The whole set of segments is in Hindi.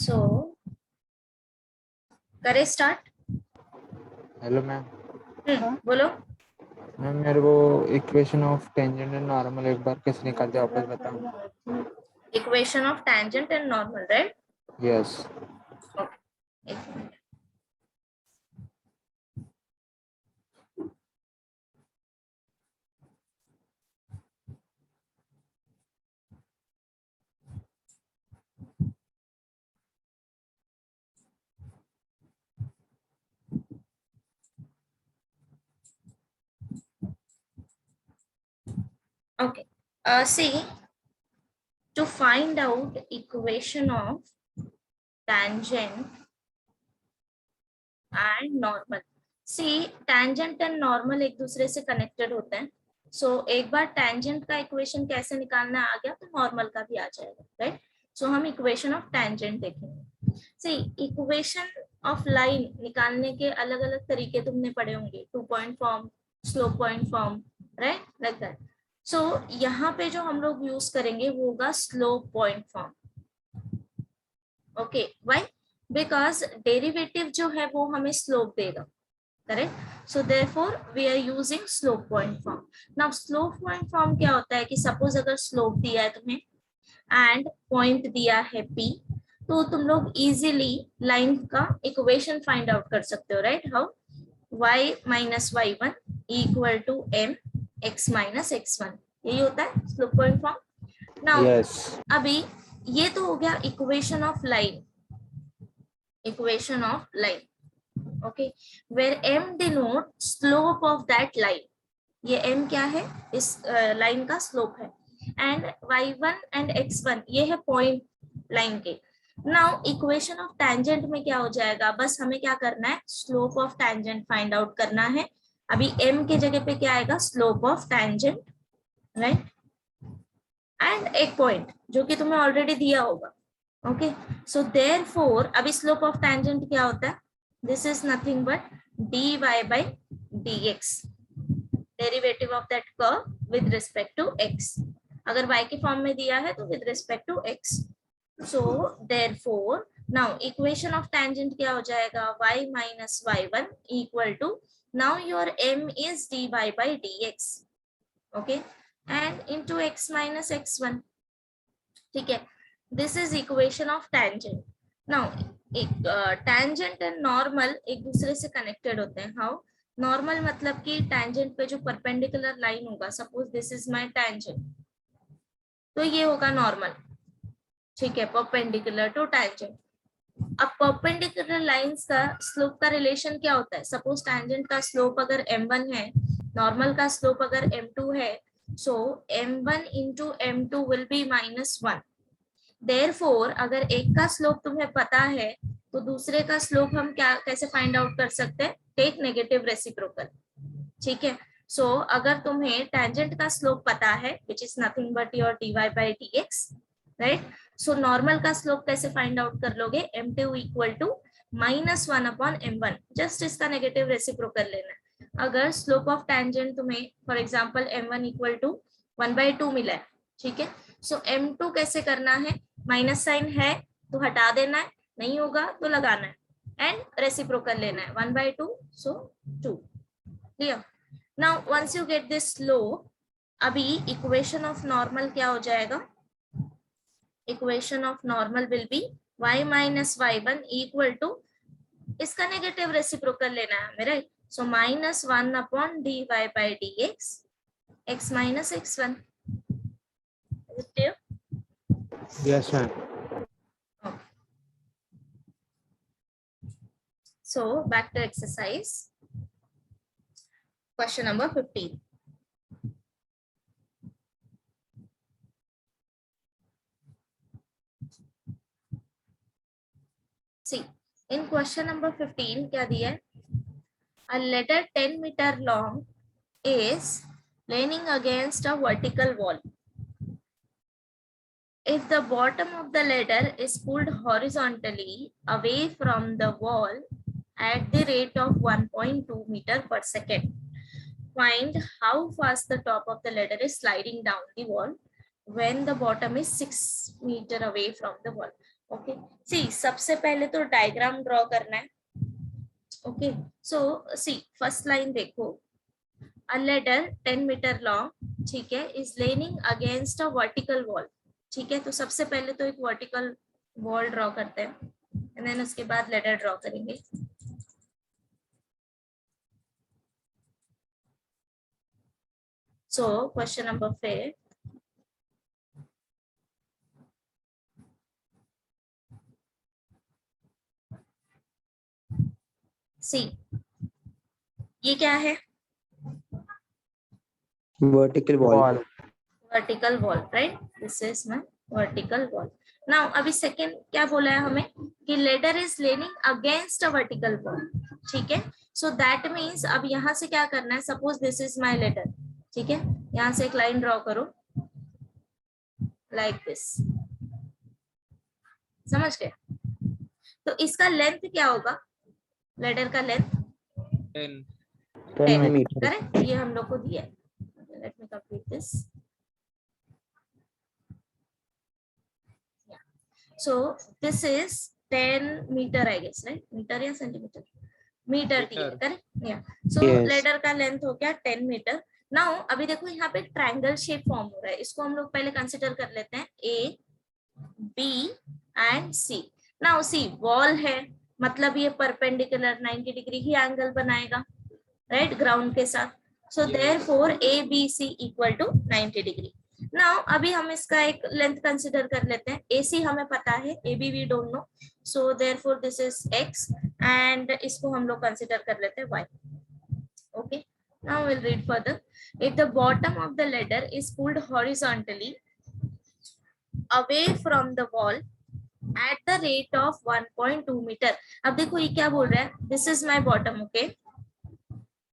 सो करे स्टार्ट। Hello ma'am. बोलो। मैम मेरे को equation of tangent and normal एक बार कैसे निकालते हैं वापस बताओ। Equation of tangent and normal, right? Yes. एक minute. Okay. See, to find out equation of tangent and normal. See, tangent and normal एक दूसरे से connected होते हैं. So एक बार tangent का equation कैसे निकालना आ गया तो normal का भी आ जाएगा, right? So हम equation of tangent देखेंगे. See, equation of line निकालने के अलग अलग तरीके तुमने पढ़े होंगे. 2-point form, slope point form, right? Like that. So यहाँ पे जो हम लोग यूज करेंगे वो होगा slope point form. Okay, why? Because derivative जो है वो हमें स्लोप देगा, correct? So therefore we are using slope point form. Now slope point form क्या होता है कि सपोज अगर स्लोप दिया है तुम्हें एंड पॉइंट दिया है P, तो तुम लोग इजीली लाइन का इक्वेशन फाइंड आउट कर सकते हो, right? How? y minus y1 equal to m x minus x1. यही होता है स्लोप पॉइंट फॉर्म. नाउ अभी ये तो हो गया equation of line. Equation of line, okay, where m denote slope of that line. ये m क्या है? इस लाइन का स्लोप है. एंड y1 एंड x1 ये है पॉइंट लाइन के. नाउ इक्वेशन ऑफ टेंजेंट में क्या हो जाएगा? बस हमें क्या करना है? Slope of tangent find out करना है. अभी m के जगह पे क्या आएगा? Slope of tangent, right? And एक पॉइंट जो कि तुम्हें ऑलरेडी दिया होगा. ओके, सो देयरफॉर अभी स्लोप ऑफ टेंजेंट क्या होता है? This is nothing but dy by dx, derivative of that curve with respect to x. अगर y के फॉर्म में दिया है तो with respect to x. So therefore now equation of tangent क्या हो जाएगा? y minus y1 equal to, now your m is dy by dx, okay, and into x minus x1. ठीक है, this is equation of tangent. Now tangent and normal एक दूसरे से connected होते हैं. How? नॉर्मल मतलब कि tangent पे जो परपेंडिकुलर लाइन होगा, suppose this is my tangent, तो ये होगा नॉर्मल. ठीक है, परपेंडिकुलर टू टेंजेंट. अब परपेंडिकुलर लाइंस का स्लोप का रिलेशन क्या होता है? सपोज टेंजेंट का स्लोप अगर m1 है, नॉर्मल का स्लोप अगर m2 है, सो m1 into m2 will be -1. Therefore अगर एक का स्लोप तुम्हें पता है तो दूसरे का स्लोप हम क्या कैसे फाइंड आउट कर सकते हैं? Take negative reciprocal. ठीक है, सो अगर तुम्हें टेंजेंट का स्लोप पता है which is nothing but your dy by dx, right? So normal का स्लोप कैसे फाइंड आउट कर लोगे? m2 equal to -1 upon m1. Just इसका नेगेटिव रेसिप्रोकल लेना है. अगर स्लोप ऑफ टेंजेंट तुम्हें for example m1 equal to 1/2 मिला है, ठीक है, सो m2 कैसे करना है? माइनस साइन है तो हटा देना है, नहीं होगा तो लगाना है, एंड रेसिप्रोकल लेना है 1/2, so 2. Clear? Now once you get this slope, अभी इक्वेशन ऑफ नॉर्मल क्या हो जाएगा? Equation of normal will be y minus y1 equal to, इसका नेगेटिव रेसिप्रोकल लेना है हमें, right? So -1 upon dy by dx x minus x1. Is it clear? Yes ma'am. Okay. So back to exercise. Question number 15. See, in question number 15 क्या दिया है? A ladder 10 meter long is leaning against a vertical wall. If the bottom of the ladder is pulled horizontally away from the wall at the rate of 1.2 meter per second, find how fast the top of the ladder is sliding down the wall when the bottom is 6 meter away from the wall. Okay see सबसे पहले तो डायग्राम ड्रॉ करना है. Okay so see first line देखो. A ladder 10 मीटर लॉन्ग, ठीक है, is leaning against a vertical wall. ठीक है, तो सबसे पहले तो एक वर्टिकल वॉल ड्रॉ करते हैं एंड देन उसके बाद लेडर ड्रॉ करेंगे. So question number 5. सी ये क्या है? vertical wall. Wall. Vertical wall, right? This is my vertical wall. Now अभी सेकंड क्या बोला है हमें कि ladder is leaning against a vertical wall. ठीक है, सो दैट मींस अब यहाँ से क्या करना है, suppose this is my ladder. ठीक है, यहाँ से एक लाइन ड्रॉ करो लाइक दिस. समझ गए? तो इसका लेंथ क्या होगा? लेडर का लेंथ 10 10 meter. करेक्ट, ये हम लोग को दिया है. Let me complete this. So this is 10 meter, I guess, right? Metre या सेंटीमीटर? मीटर दिया है, करेक्ट? या सो Yes. लेडर का लेंथ हो गया 10 मीटर. नाउ अभी देखो यहाँ पे ट्रायंगल शेप फॉर्म हो रहा है, इसको हम लोग पहले कंसीडर कर लेते हैं A B and C. Now C wall है, मतलब ये परपेंडिकुलर 90 डिग्री ही एंगल बनाएगा, राइट, ग्राउंड के साथ. So therefore A B C equal to 90 degree. Now अभी हम इसका एक लेंथ कंसीडर कर लेते हैं. AC हमें पता है, AB we don't know, so therefore this is x and इसको हम लोग कंसीडर कर लेते हैं y. Okay, now will read further. If the bottom of the ladder is pulled horizontally away from the wall at the rate of 1.2 metre. अब देखो ये क्या बोल रहा है, this is my bottom. Okay,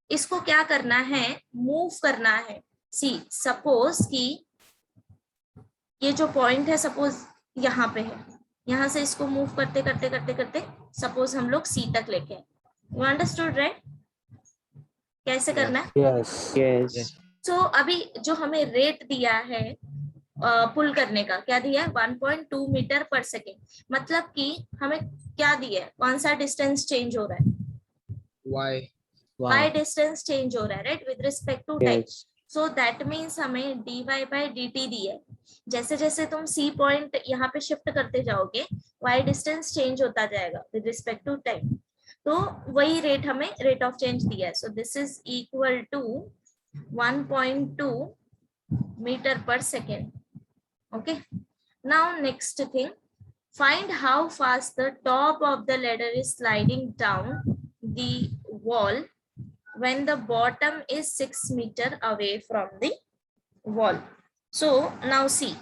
इसको क्या करना है, मूव करना है. सी सपोज कि ये जो पॉइंट है सपोज यहाँ पे है, यहाँ से इसको मूव करते करते करते करते सपोज हम लोग सी तक लेके आए. You understood, right? कैसे करना है? यस. Yes. सो अभी जो हमें रेट दिया है पुल करने का, क्या दिया है? 1.2 मीटर पर सेकेंड. मतलब कि हमें क्या दिया है, कौन सा डिस्टेंस चेंज हो रहा है? Y. y डिस्टेंस चेंज हो रहा है, right, with respect to time. Yes. So that means हमें dy बाई dt दिया है. जैसे जैसे तुम C पॉइंट यहाँ पे शिफ्ट करते जाओगे, y डिस्टेंस चेंज होता जाएगा विद रिस्पेक्ट टू टाइम. तो वही रेट हमें रेट ऑफ चेंज दिया है. So this is equal to 1.2 metre per second. Okay, now next thing, find how fast the top of the ladder is sliding down the wall when the bottom is 6 meter away from the wall. So now see,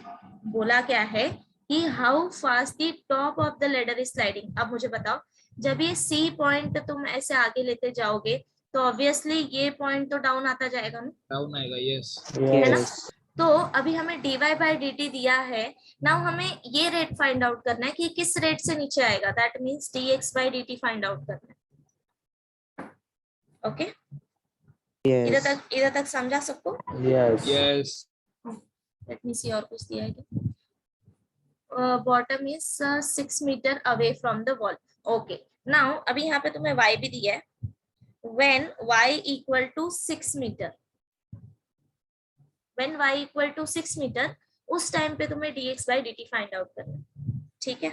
बोला क्या है कि how fast the top of the ladder is sliding. अब मुझे बताओ, जब ये C पॉइंट तुम ऐसे आगे लेते जाओगे तो ऑब्वियसली ये पॉइंट तो डाउन आता जाएगा ना, Down आएगा. Yes. है ना? यस. तो अभी हमें dy बाई dt दिया है. नाउ हमें ये रेट फाइंड आउट करना है कि किस रेट से नीचे आएगा. That means dx by dt find out करना है. Okay, Yes. इधर तक समझा सबको? Yes. Yes. Let me see, और कुछ दिया है क्या? Bottom is 6 metre away from the wall. Okay, now अभी यहाँ पे तुम्हें y भी दिया है. When y equal to 6 metre, when y equal to 6 metre, उस टाइम पे तुम्हें dx by dt find out करना है. ठीक है,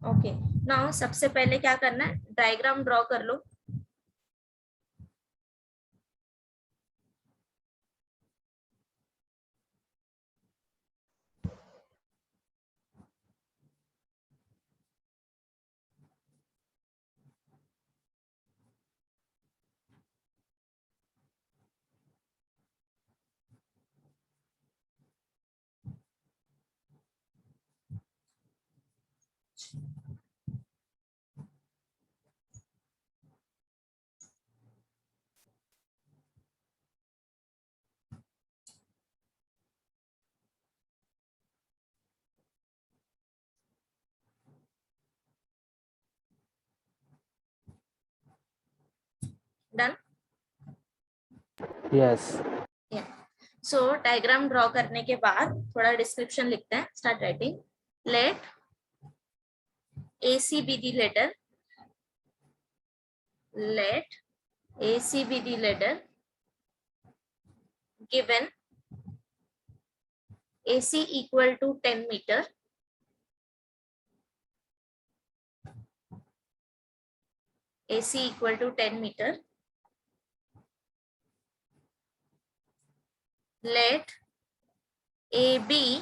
ओके. नाउ सबसे पहले क्या करना है, डायग्राम ड्रॉ कर लो. Done? Yes. So diagram draw करने के बाद थोड़ा डिस्क्रिप्शन लिखते हैं. Start writing. Let AC be the ladder. Let AC be the ladder given AC equal to 10 meter. AC equal to 10 meter. Let AB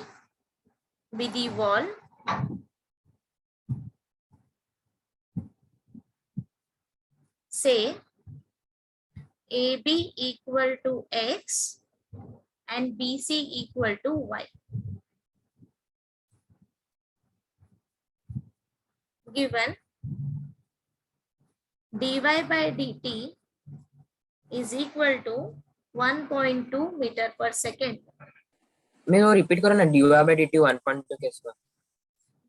be the wall. Say AB equal to X and BC equal to Y. Given dy by dt is equal to 1.2 meter per second. मैं वो रिपीट करो ना, dy by dt 1.2 कैसे हुआ?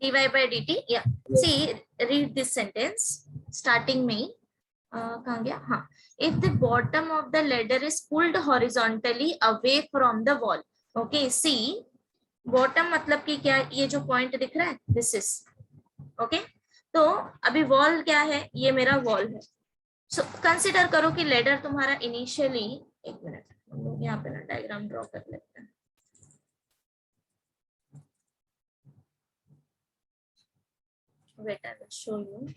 dy by dt, yeah. See, read this sentence starting में. कहाँ गया? हाँ. If the bottom of the ladder is pulled horizontally away from the wall. Okay, see, bottom मतलब कि क्या? ये जो point दिख रहा है, this is. Okay, तो अभी wall क्या है? ये मेरा wall है. So consider करो कि ladder तुम्हारा initially, एक मिनट, हम लोग यहाँ पे ना diagram draw कर लेते हैं. Wait, I will show you.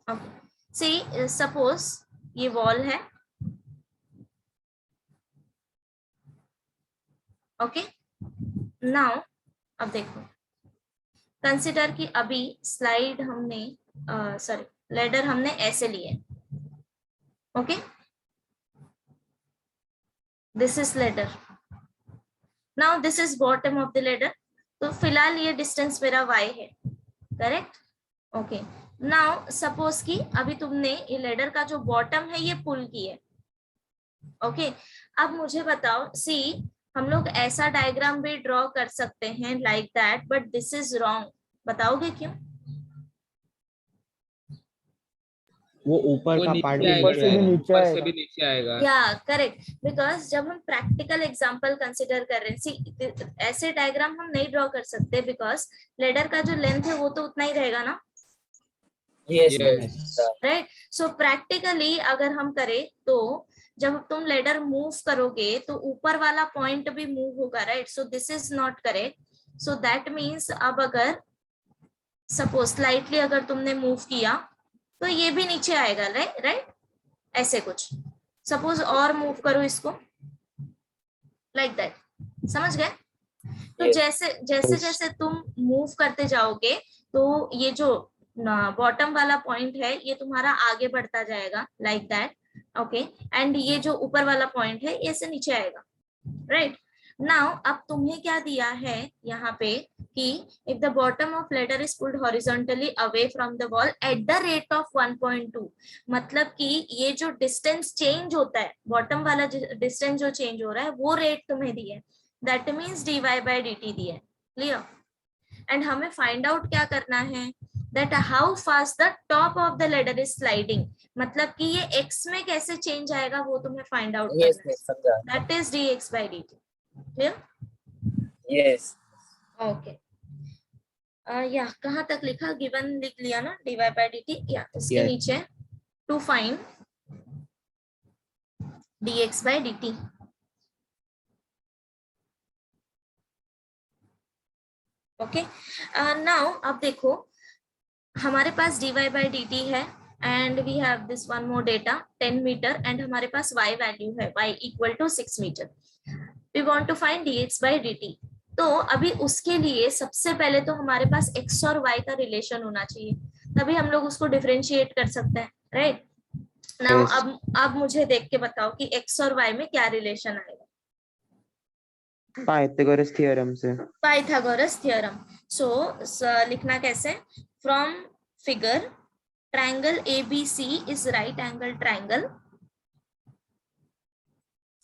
Okay. See, suppose ये wall है. Okay. Now, अब देखो. Consider कि अभी slide हमने, sorry, ladder हमने ऐसे लिए. Okay. This is ladder. Now this is bottom of the ladder. तो फिलहाल ये distance मेरा y है. Correct? Okay. Now suppose कि अभी तुमने ये ladder का जो bottom है ये pull की है. Okay. अब मुझे बताओ, see, हम लोग ऐसा diagram भी draw कर सकते हैं like that, but this is wrong. बताओगे क्यों? वो ऊपर का पार्ट ऊपर से भी नीचे ऊपर से आएगा। भी नीचे आएगा। या करेक्ट, बिकॉज जब हम प्रैक्टिकल एग्जांपल कंसिडर कर रहे हैं, सी ऐसे डायग्राम हम नहीं ड्रॉ कर सकते बिकॉज लेडर का जो लेंथ है वो तो उतना ही रहेगा ना. Yes, right. सो प्रैक्टिकली अगर हम करें तो जब तुम लेडर मूव करोगे तो ऊपर वाला पॉइंट भी मूव होगा. Right. So this is not correct. So that means अब अगर सपोज स्लाइटली अगर तुमने मूव किया तो ये भी नीचे आएगा. राइट. राइट. ऐसे कुछ सपोज और मूव करो इसको लाइक दैट. समझ गए? तो Yes. जैसे जैसे तुम मूव करते जाओगे तो ये जो बॉटम वाला पॉइंट है ये तुम्हारा आगे बढ़ता जाएगा लाइक दैट. ओके. एंड ये जो ऊपर वाला पॉइंट है ये से नीचे आएगा. राइट. नाउ अब तुम्हें क्या दिया है यहाँ पे कि if the bottom of ladder is pulled horizontally away from the wall at the rate of 1.2, मतलब कि ये जो डिस्टेंस चेंज होता है, बॉटम वाला डिस्टेंस जो चेंज हो रहा है वो रेट तुम्हें दी है. That means dy by dt दी है. क्लियर? एंड हमें फाइंड आउट क्या करना है, that how fast the top of the ladder is sliding, मतलब कि ये x में कैसे चेंज आएगा वो तुम्हें फाइंड आउट करना है. समझा. That is dx by dt. Clear? Yes. Okay. या कहाँ तक लिखा? गिवन लिख लिया ना, dy by dt. या इसके नीचे to find dx by dt. Okay. Now अब देखो हमारे पास dy by dt है and we have this one more data 10 metre and हमारे पास y वैल्यू है y equal to 6 metre. We want to find dx by dt. तो अभी उसके लिए सबसे पहले तो हमारे पास x और y का रिलेशन होना चाहिए, तभी हम लोग उसको डिफरेंशिएट कर सकते हैं. राइट. नाउ अब मुझे देख के बताओ कि x और y में क्या रिलेशन आएगा. पाइथागोरस थ्योरम से. Pythagoras theorem. सो लिखना कैसे? From figure triangle ABC is right angle triangle.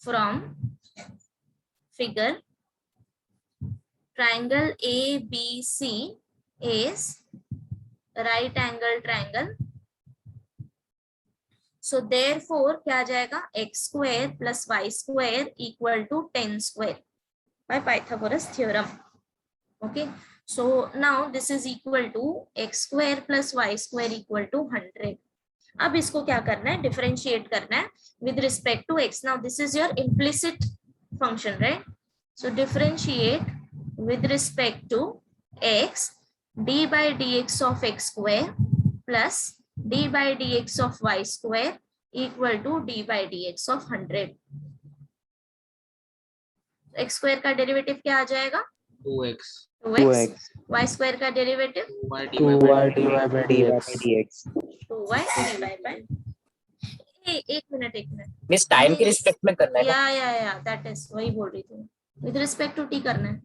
From figure triangle ABC is right angle triangle. So therefore क्या आ जाएगा, x square plus y square equal to 10 square by Pythagoras theorem. Okay, so now this is equal to x square plus y square equal to 100. अब इसको क्या करना है, डिफरेंशिएट करना है with respect to x. Now this is your implicit function, right? So differentiate with respect to x, d by dx of x square plus d by dx of y square equal to d by dx of 100. x square का डेरिवेटिव क्या आ जाएगा, 2x 2x. y square का derivative 2y dy by dx. 2y dy by. एक मिनट मिस टाइम के रिस्पेक्ट में करना है ना? या दैट इज, वही बोल रही थी, विद रिस्पेक्ट टू t करना है.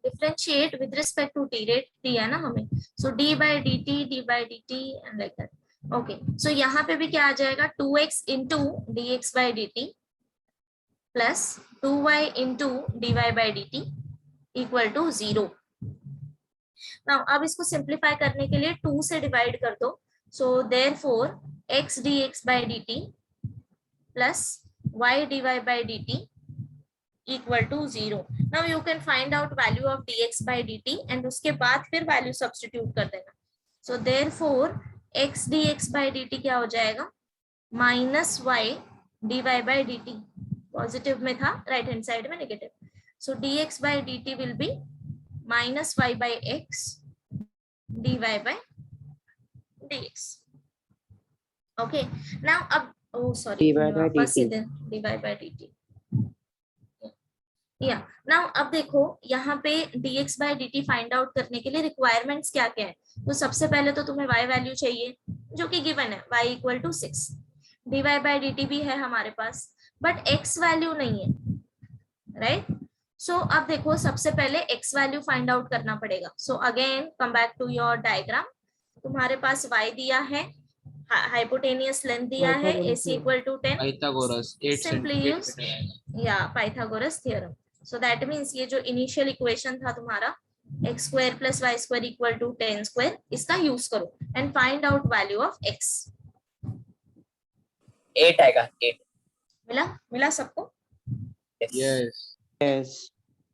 Differentiate with respect to t, rate दिया है ना हमें, सो d by dt and like that. Okay, so यहाँ पे भी क्या आ जाएगा, 2x into dx by dt plus 2y into dy by dt equal to 0. Now अब इसको सिंप्लीफाई करने के लिए 2 से डिवाइड कर दो. So therefore x dx by dt plus y dy by dt equal to 0. Now you can find out value of dx by dt and उसके बाद फिर वैल्यू सब्स्टिट्यूट कर देना. So therefore x dx by dt क्या हो जाएगा, minus y dy by dt. Positive में था, राइट हैंड साइड में negative. So dx by dt will be minus y by x dy by dx. Okay, now अब dy by dy by dt. या नाउ अब देखो यहाँ पे dx by dt find out करने के लिए रिक्वायरमेंट्स क्या क्या है. तो सबसे पहले तो तुम्हें y वैल्यू चाहिए जो कि गिवन है, y equal to 6. dy by dt भी है हमारे पास, बट x वैल्यू नहीं है, राइट? सो अब देखो सबसे पहले x वैल्यू फाइंड आउट करना पड़ेगा. So again come back to your diagram. तुम्हारे पास y दिया है, हाइपोटेनियस लेंथ दिया है, ac equal to 10, Pythagoras 8 simply use या Pythagoras theorem. So that means ये जो इनिशियल इक्वेशन था तुम्हारा x square plus y square equal to 10 square, इसका यूज करो and find out value of x. 8 आएगा, 8. मिला सबको? यस.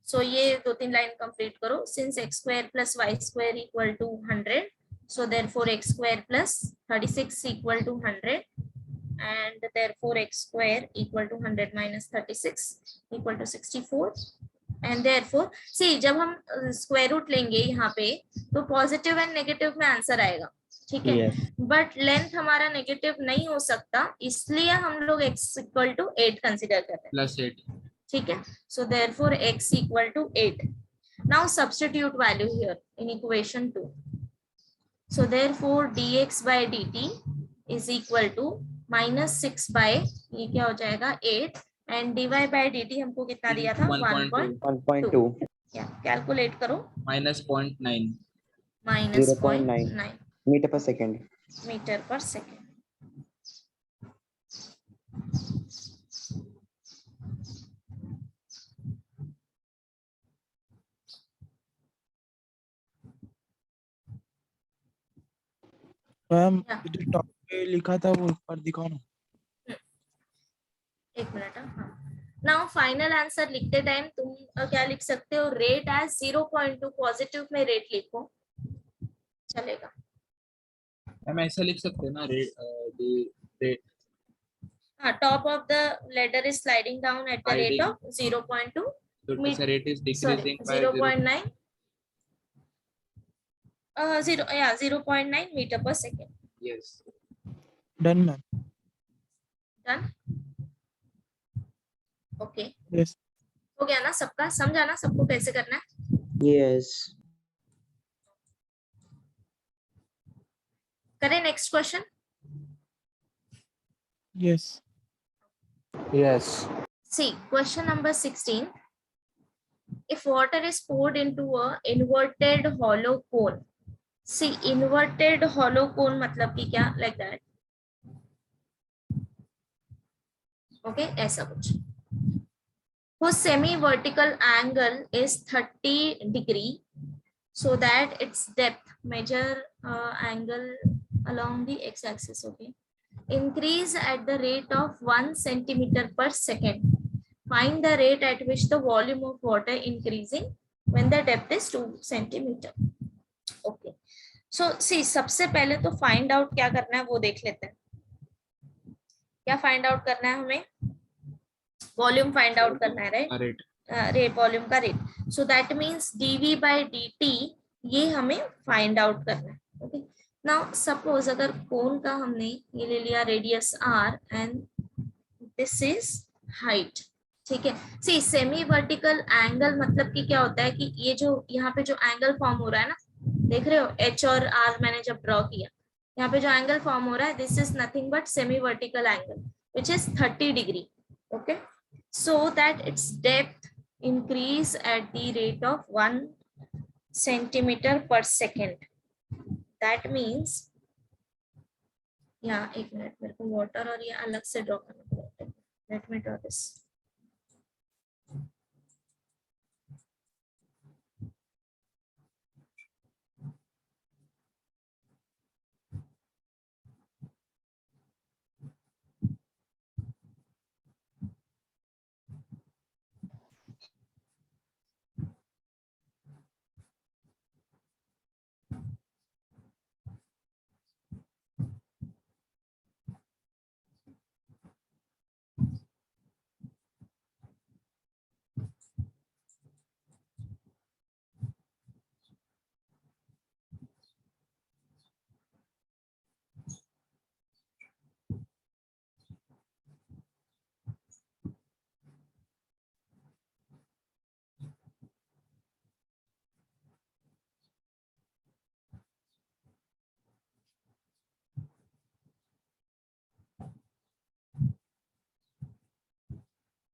सो ये 2-3 लाइन कंप्लीट करो. Since x square plus y square equal to 100, so therefore x square plus 36 equal to 100 and therefore x square equal to 100 minus 36 equal to 64. and therefore see जब हम स्क्वायर रूट लेंगे यहाँ पे तो पॉजिटिव एंड नेगेटिव में आंसर आएगा, ठीक है? बट लेंथ हमारा नेगेटिव नहीं हो सकता, इसलिए हम लोग x इक्वल टू 8 कंसिडर कर रहे हैं, प्लस 8. ठीक है? So therefore x equal to 8. Now substitute value here in equation 2. So therefore dx by dt is equal to minus 6 by ये क्या हो जाएगा 8 and dy by dt हमको कितना दिया था 1.2. कैलकुलेट करो. Minus 0.9. Minus 0.9 metre per second. Ma'am जो टॉप पे लिखा था वो ऊपर दिखाओ ना. एक मिनट. हाँ, नाउ फाइनल आंसर लिखते टाइम तुम क्या लिख सकते हो, रेट एज 0.2. पॉजिटिव में रेट लिखो, चलेगा? हम ऐसा लिख सकते हैं ना, रेट. हाँ, top of the ladder is sliding down eight the rate of 0.2. So the rate is decreasing by 0.9. 0.9 meter per second. Yes. Done ma'am. Done. Okay, yes. हो गया ना सबका? समझा ना सबको कैसे करना है? यस. करें next question. Yes. Yes. See, question number 16. If water is poured into a inverted hollow cone. See, inverted hollow cone मतलब कि क्या, like that. Okay, ऐसा कुछ. Whose semi-vertical angle is 30 degree. so that its depth measure angle along the x-axis. Okay, increase at the rate of 1 centimeter per second. Find the rate at which the volume of water increasing when the depth is 2 centimeter. Okay, so see, सबसे पहले तो फाइंड आउट क्या करना है वो देख लेते हैं. क्या फाइंड आउट करना है हमें? वॉल्यूम फाइंड आउट करना है, राइट? रेट रेट, वॉल्यूम का rate. So that means dv by dt ये हमें फाइंड आउट करना है. ओके, नाउ सपोज अगर कोन का हमने ये ले लिया radius r and this is height. ठीक है, सी सेमी वर्टिकल एंगल मतलब कि क्या होता है कि ये जो यहाँ पे जो एंगल फॉर्म हो रहा है ना, देख रहे हो h और r मैंने जब ड्रॉ किया, यहाँ पे जो एंगल फॉर्म हो रहा है, this is nothing but semi vertical angle which is 30 degree. Okay, so that its depth increase at the rate of 1 centimeter per second. That means, yeah, एक मिनट, मेरे को वाटर और ये अलग से ड्रॉ करना पड़ेगा. Let me draw this.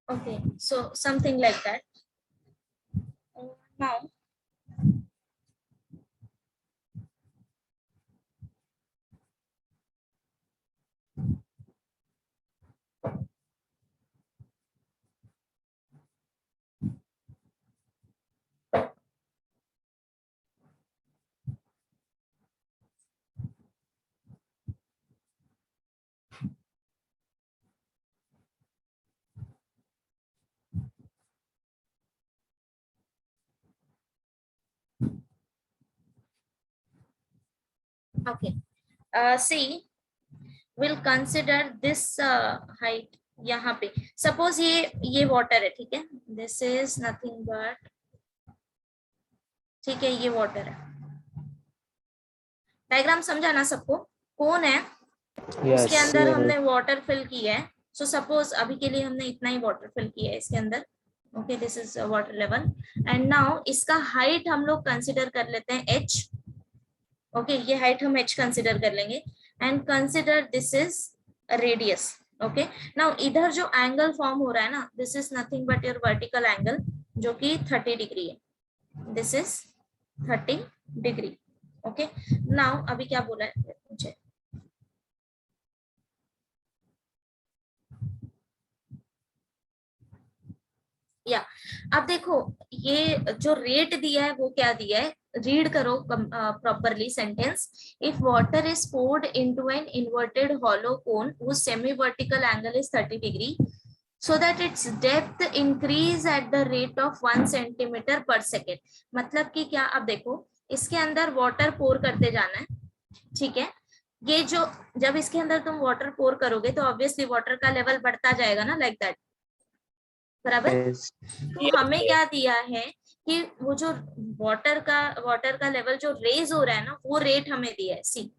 Okay, so something like that. Now, okay, see, we'll consider this height. यहाँ पे सपोज ये वाटर है, ठीक है, दिस इज नथिंग बट, ठीक है, ये वाटर है. डायग्राम समझा ना सबको? कौन है उसके अंदर हमने वाटर फिल किया है. सो सपोज अभी के लिए हमने इतना ही वाटर फिल किया है इसके अंदर. Okay, this is water level and now इसका हाइट हम लोग कंसिडर कर लेते हैं h. ओके, ये हाइट हम h कंसिडर कर लेंगे and consider this is radius. Okay, now इधर जो एंगल फॉर्म हो रहा है ना, this is nothing but your vertical angle जो कि 30 डिग्री है. This is 30 degree. Okay, now अभी क्या बोला है मुझे, या अब देखो ये जो रेट दिया है वो क्या दिया है, रीड करो properly sentence. If water is poured into an inverted hollow cone whose semi-vertical angle is 30 degree, so that its depth increase at the rate of 1 centimeter per second. मतलब कि क्या, अब देखो इसके अंदर वाटर पोर करते जाना है, ठीक है. ये जो जब इसके अंदर तुम वाटर पोर करोगे तो ऑब्वियसली वाटर का लेवल बढ़ता जाएगा ना, लाइक दैट, बराबर. तो हमें क्या दिया है कि वो जो वाटर का लेवल जो रेज हो रहा है ना, वो रेट हमें दिया है. See,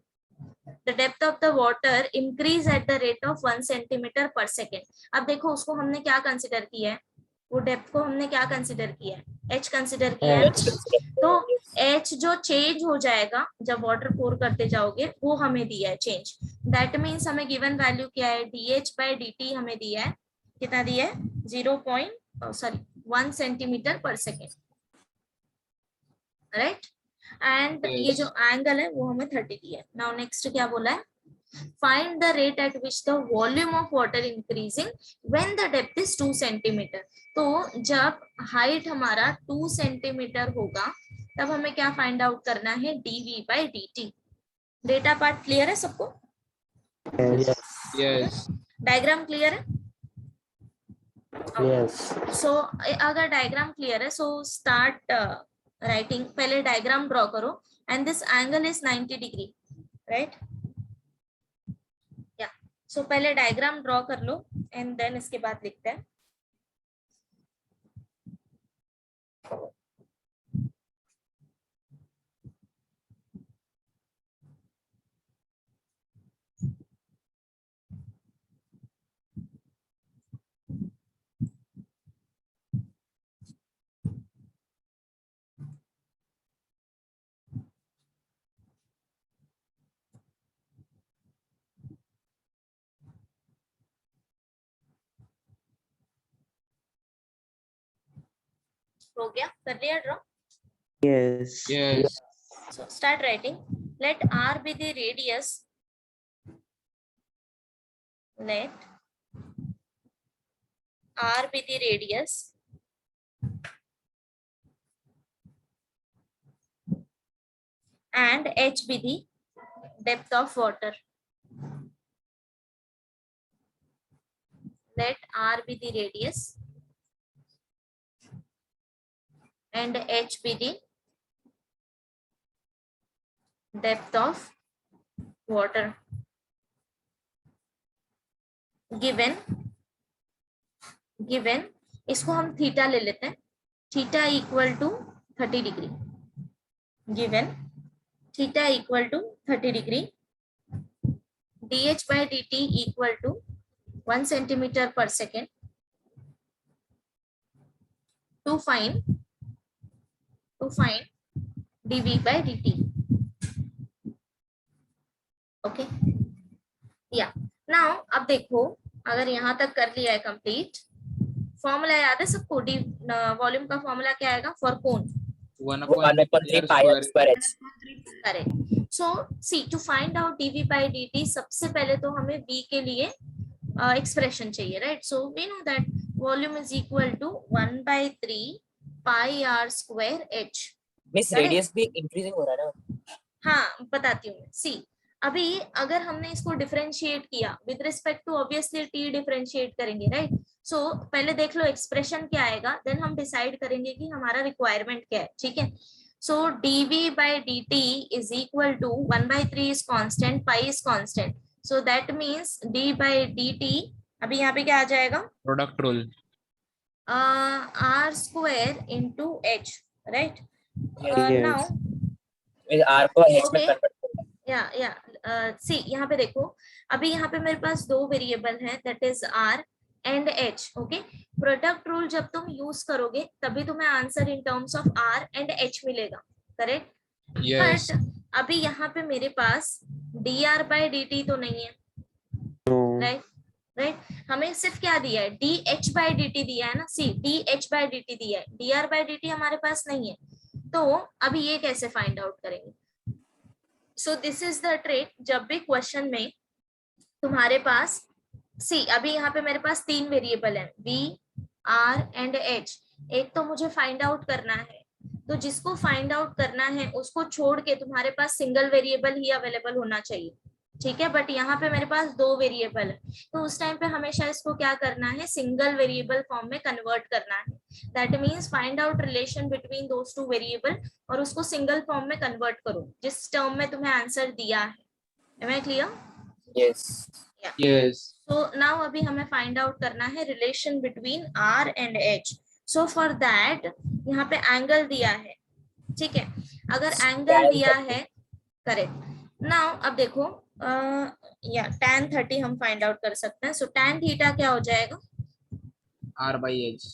the depth of the water increase at the rate of 1 centimetre per second. अब देखो उसको हमने क्या कंसिडर किया है, वो डेप्थ को हमने क्या कंसिडर किया है, h कंसिडर किया है. तो h जो चेंज हो जाएगा जब वाटर पोर करते जाओगे वो हमें दिया है चेंज. दैट मीन्स हमें गिवन वैल्यू क्या है, dh/dt हमें दिया है, कितना दिया है, 1 centimetre per second, right. And ये जो एंगल है वो हमें 30 दिया है. नाउ नेक्स्ट क्या बोला है, find the rate at which the volume of water increasing when the depth is 2 centimetre. तो जब हाइट हमारा 2 सेंटीमीटर होगा तब हमें क्या फाइंड आउट करना है, dv by dt। Data part clear है सबको? Yes. डायग्राम क्लियर है? यस सो अगर डायग्राम क्लियर है, सो स्टार्ट राइटिंग। पहले डायग्राम ड्रॉ करो, and this angle is 90 degree, right? या सो पहले डायग्राम ड्रॉ कर लो एंड देन इसके बाद लिखते हैं। हो गया? कर लिया draw? Yes. Yes. So start writing. Let R be the radius. Let R be the radius and H be the depth of water. Let R be the radius and H be the depth of water. Given इसको हम थीटा ले लेते हैं, theta equal to 30 degree. Given theta equal to 30 degree, dh by dt equal to 1 centimetre per second. To find dv by dt। Okay, या नाउ अब देखो, अगर यहाँ तक कर लिया है कंप्लीट, फॉर्मूला याद है सबको? डी वॉल्यूम का फॉर्मूला क्या आएगा for cone? 1/3 pi r square h। Correct. So see, to find out dv by dt, सबसे पहले तो हमें v के लिए एक्सप्रेशन चाहिए, right? So we know that volume is equal to 1/3 pi r square h। मिस रेडियस भी इंक्रीजिंग हो रहा है ना? हाँ बताती हूँ। सी, अभी अगर हमने इसको डिफरेंशिएट किया with respect to, obviously t differentiate करेंगे, राइट? सो पहले देख लो एक्सप्रेशन क्या आएगा, देन हम डिसाइड करेंगे कि हमारा रिक्वायरमेंट क्या है, ठीक है? सो dv by dt is equal to 1/3 is constant, pi is constant, so that means d by dt, अभी यहाँ पे क्या आ जाएगा? Product rule. r square into h, right? Yes. Now r को h में Okay. कन्वर्ट या सी, यहाँ पे देखो, अभी यहाँ पे मेरे पास दो वेरिएबल है, that is r and h। Okay, product rule जब तुम यूज करोगे तभी तुम्हें answer in terms of r and h मिलेगा, करेक्ट? Yes. बट अभी यहाँ पे मेरे पास dr by dt तो नहीं है, No. राइट? हमें सिर्फ क्या दिया है, dh by dt दिया है ना। सी, dh by dt दिया है, dr by dt हमारे पास नहीं है, तो अभी ये कैसे फाइंड आउट करेंगे? सो दिस इज द ट्रिक। जब भी क्वेश्चन में तुम्हारे पास, सी अभी यहाँ पे मेरे पास तीन वेरिएबल है, v, r एंड h। एक तो मुझे फाइंड आउट करना है, तो जिसको फाइंड आउट करना है उसको छोड़ के तुम्हारे पास सिंगल वेरिएबल ही अवेलेबल होना चाहिए, ठीक है? बट यहाँ पे मेरे पास दो वेरिएबल है, तो उस टाइम पे हमेशा इसको क्या करना है, सिंगल वेरिएबल फॉर्म में कन्वर्ट करना है। That means find out relation between those two variable और उसको सिंगल फॉर्म में कन्वर्ट करो जिस टर्म में तुम्हें आंसर दिया है। Am I clear? Yes. Yes. So now अभी हमें फाइंड आउट करना है relation between r and h। So for that यहाँ पे एंगल दिया है, ठीक है? अगर एंगल दिया है, करेक्ट। नाउ अब देखो, या tan 30 हम फाइंड आउट कर सकते हैं। सो tan थीटा क्या हो जाएगा? R by H.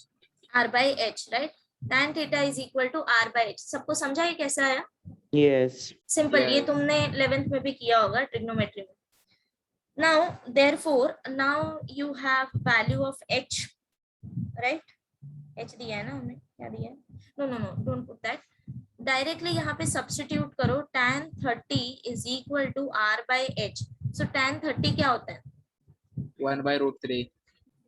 r by h, right? tan theta is equal to r by h। सबको समझा ये कैसा आया? Yes. सिंपल, ये Yes. तुमने 11th में भी किया होगा ट्रिग्नोमेट्री में। Now therefore now you have value of h, right? h दिया है ना हमने, क्या दिया है? no don't put that, directly यहाँ पे सब्स्टिट्यूट करो। tan 30 is equal to r by h। so tan 30 क्या होता है? 1/√3.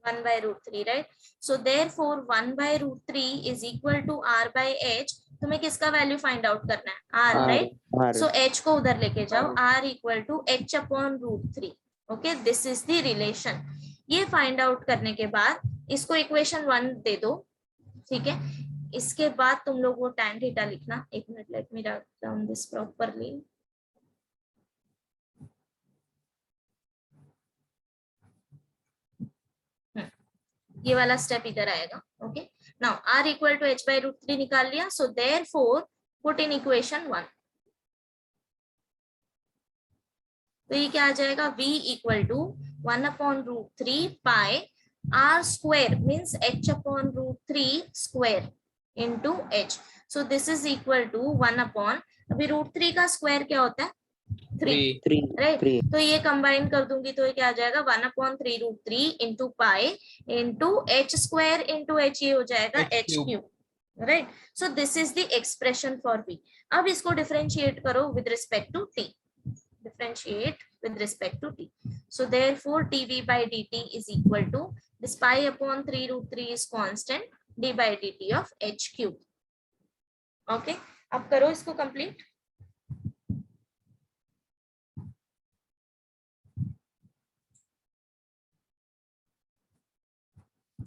1/√3, right? So therefore 1/√3 is equal to r by h, तुम्हें किसका वैल्यू फाइंड आउट करना है, R, R. Right? R. So H को उधर लेके जाओ, R equal to H upon root 3. Okay, this is the relation. ये फाइंड आउट करने के बाद इसको इक्वेशन 1 दे दो, ठीक है? इसके बाद तुम लोग वो tan थीटा लिखना. एक minute, let me write down this properly. ये वाला स्टेप इधर आएगा. Okay, now r equal to h by root 3 निकाल लिया. So therefore put in equation 1. तो ये क्या आ जाएगा, v equal to 1 upon root 3 pi r square means h upon root 3 square into h. So this is equal to 1 upon, अभी रूट 3 का स्क्वायर क्या होता है, 3, 3. राइट? 3. तो ये कंबाइन कर दूंगी तो ये क्या आ जाएगा, 1 upon 3 root 3 into pi into H square into H, ये हो जाएगा H H cube. Cube, right? So this is the expression for v. अब इसको डिफरेंशिएट करो with respect to t. Differentiate with respect to t. So therefore dv by dt is equal to this pi upon 3 root 3 is constant, d by dt of h cube. Okay, अब करो इसको कंप्लीट.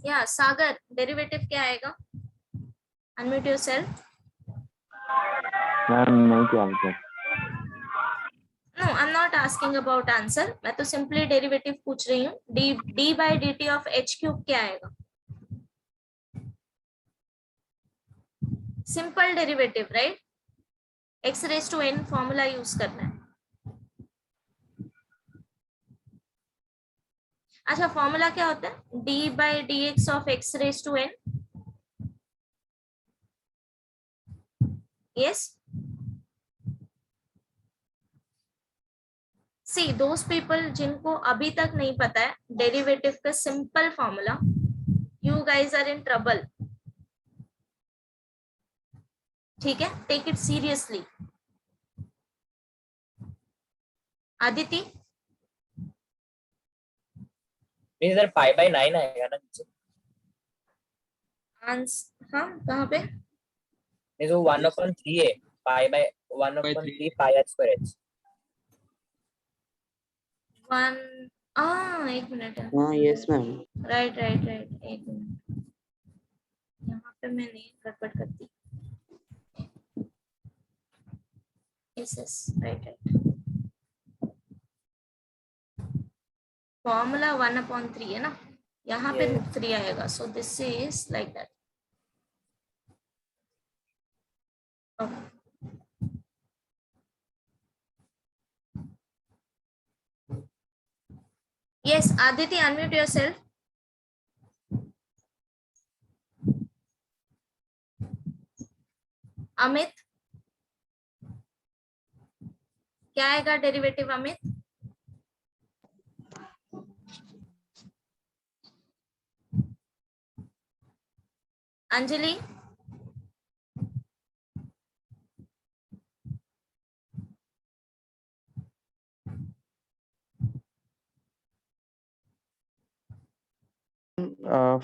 या सागर, डेरिवेटिव क्या आएगा? Unmute yourself. मैम नहीं क्या answer. No, I'm not asking about answer. मैं तो simply डेरिवेटिव पूछ रही हूँ. d by dt of h cube क्या आएगा? Simple derivative, right? x raised to n formula use करना है. अच्छा, फॉर्मूला क्या होता है, d by dx of x raised to n. Yes. See, those people जिनको अभी तक नहीं पता है डेरिवेटिव का simple formula, you guys are in trouble. ठीक है, टेक इट सीरियसली. आदिति, इधर पाई बाय 9 आएगा ना नीचे. आंसर हाँ, कहाँ पे? नहीं तो 1/3 है, pi by 1/3 pi R square H. 1. एक मिनट है. हाँ yes ma'am. Right right right, एक मिनट. यहाँ पे मैंने गड़बड़ कर दी. Yes yes, right right. Formula 1/3 है ना, यहाँ पे Yes. रूट 3 आएगा. So this is like that. Yes, Aditi, unmute yourself. Amit, क्या आएगा derivative Amit? Anjali,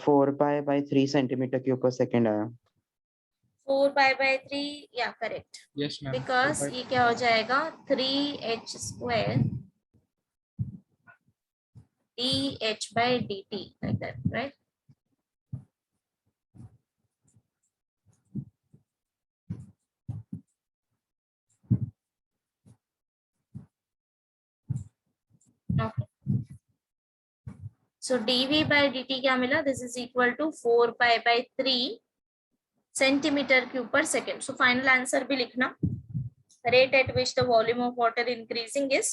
four pi by 3 centimetre cube per second आया. 4 पाई बाय 3, या करेक्ट. Yes ma'am. बिकॉज ये क्या हो जाएगा, 3h square dh by dt, like that, right? Okay. So dv by dt क्या मिला? This is equal to 4 pi by 3 centimetre cube per second. So final answer भी लिखना. Rate at which the volume of water increasing is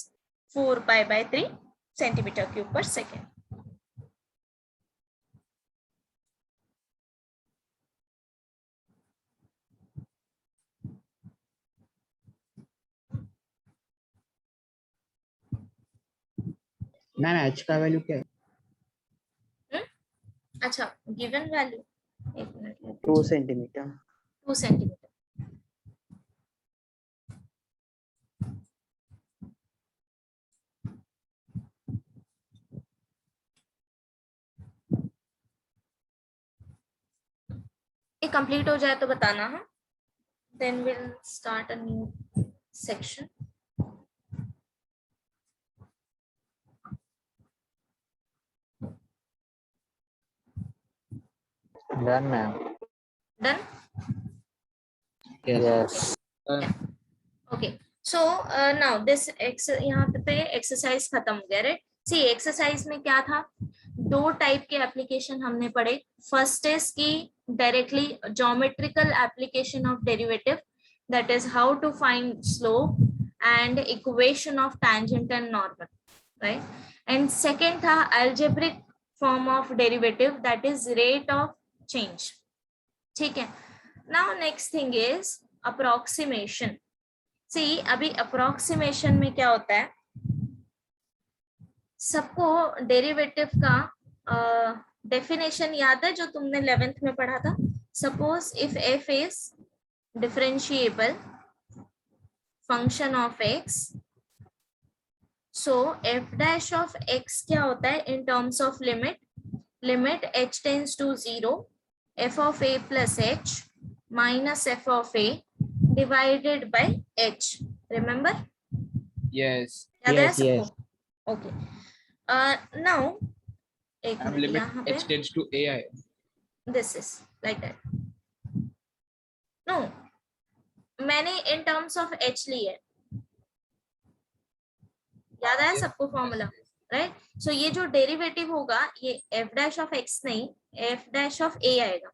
4 pi by 3 centimeter cube per second. Ma'am H का वैल्यू क्या है? अच्छा, गिवन वैल्यू, एक मिनट, 2 सेंटीमीटर. 2 सेंटीमीटर. ये कंप्लीट हो जाए तो बताना. हाँ, then we'll start a new section. Done, ma'am. Done? Yes. Okay. So now this यहाँ पे एक्सरसाइज खत्म हो गया, राइट? सी एक्सरसाइज में क्या था, दो टाइप के एप्लीकेशन हमने पढ़े. फर्स्ट इज की directly geometrical application of derivative, that is how to find slope and equation of tangent and normal, right? And second था algebraic form of derivative, that is rate of change. ठीक है. Now next thing is approximation. See अभी अप्रोक्सीमेशन में क्या होता है, सबको डेरिवेटिव का डेफिनेशन याद है जो तुमने 11th में पढ़ा था. Suppose if F is differentiable function of X, so F dash of X क्या होता है in terms of limit h tends to 0 f of a plus h minus f of a divided by h. Remember? Yes. याद है Yes, सबको? yes. Okay. Now एक And मिनट, limit यहाँ पे h tends to ai. this is like that. No, मैंने in terms of h ली है. याद है सबको फॉर्मूला, राइट? सो ये जो डेरिवेटिव होगा ये f डैश ऑफ x नहीं, f डैश ऑफ a आएगा.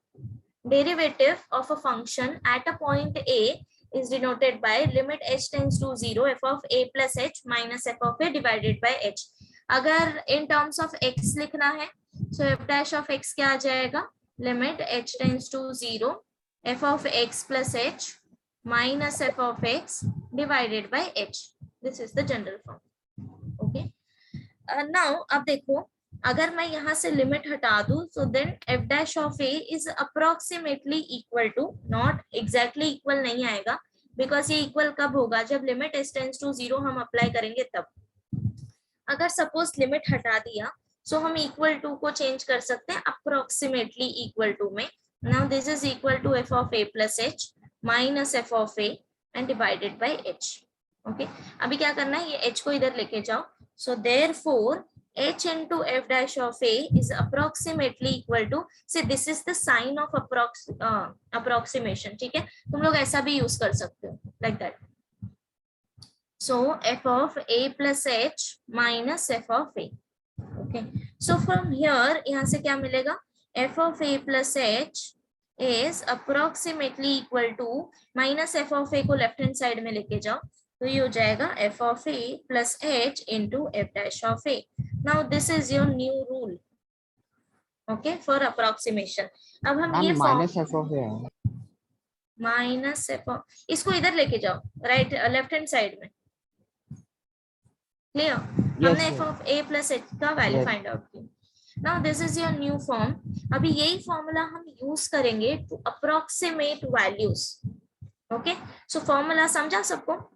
Derivative of a function at a point a is denoted by limit h tends to 0 f of a plus h minus f of a divided by h. अगर in terms of x लिखना है, so f dash of x क्या आ जाएगा, limit h tends to 0 f of x plus h minus f of x divided by h. This is the general form. Okay. Now अब देखो, अगर मैं यहाँ से लिमिट हटा दूं, so then f dash of a is approximately equal to, not exactly equal नहीं आएगा, because ये equal कब होगा, जब लिमिट s tends to 0 हम अप्लाई करेंगे तब. अगर सपोज लिमिट हटा दिया, so हम equal to को चेंज कर सकते हैं approximately equal to में. Now this is equal to f of a plus h minus f of a and divided by h. Okay. अभी क्या करना है, ये h को इधर लेके जाओ. So therefore h into f dash of a is approximately equal to, see this is the sign of approximation. ठीक है, तुम लोग ऐसा भी यूज कर सकते हो, like that. So f of a plus h minus f of a. Okay, so from here यहाँ से क्या मिलेगा, f of a plus h is approximately equal to minus f of a को लेफ्ट हैंड साइड में लेके जाओ, तो ये हो जाएगा f of a plus h into f dash of a. Now this is your new rule, okay, for approximation. अब हम ये माइनस f of a है. माइनस f of, इसको इधर लेके जाओ, राइट लेफ्ट हैंड साइड में. क्लियर? हमने f of a plus h का वैल्यू फाइंड आउट की. Now this is your new form. अभी यही फॉर्मूला हम यूज करेंगे to approximate values. Okay, so formula समझा सबको?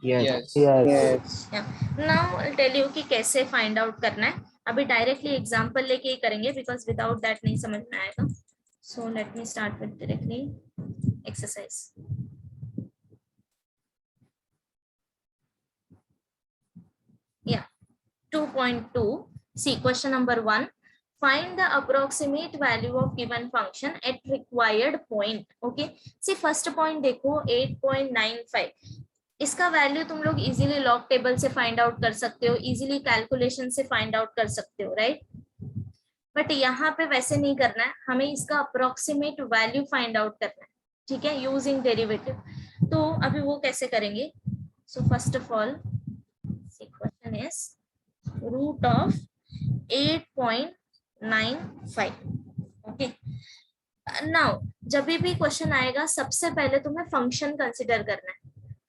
Yes. Yes. Yeah. Now I'll tell you कि कैसे फाइंड आउट करना है. अभी डायरेक्टली एग्जांपल लेके ही करेंगे, बिकॉज विदाउट दैट नहीं समझ में आएगा. सो let me start with directly exercise. Yeah, 2.2. See question number 1. Find the approximate value of given function at required point. Okay. See first point देखो 8.95. इसका वैल्यू तुम लोग इजीली लॉग टेबल से फाइंड आउट कर सकते हो, इजीली कैलकुलेशन से फाइंड आउट कर सकते हो, राइट? बट यहाँ पे वैसे नहीं करना है, हमें इसका अप्रोक्सीमेट वैल्यू फाइंड आउट करना है. ठीक है, यूजिंग डेरिवेटिव. तो अभी वो कैसे करेंगे? So first of all question is root of 8.95. Okay. Now जब भी क्वेश्चन आएगा, सबसे पहले तुम्हें फंक्शन कंसिडर करना है.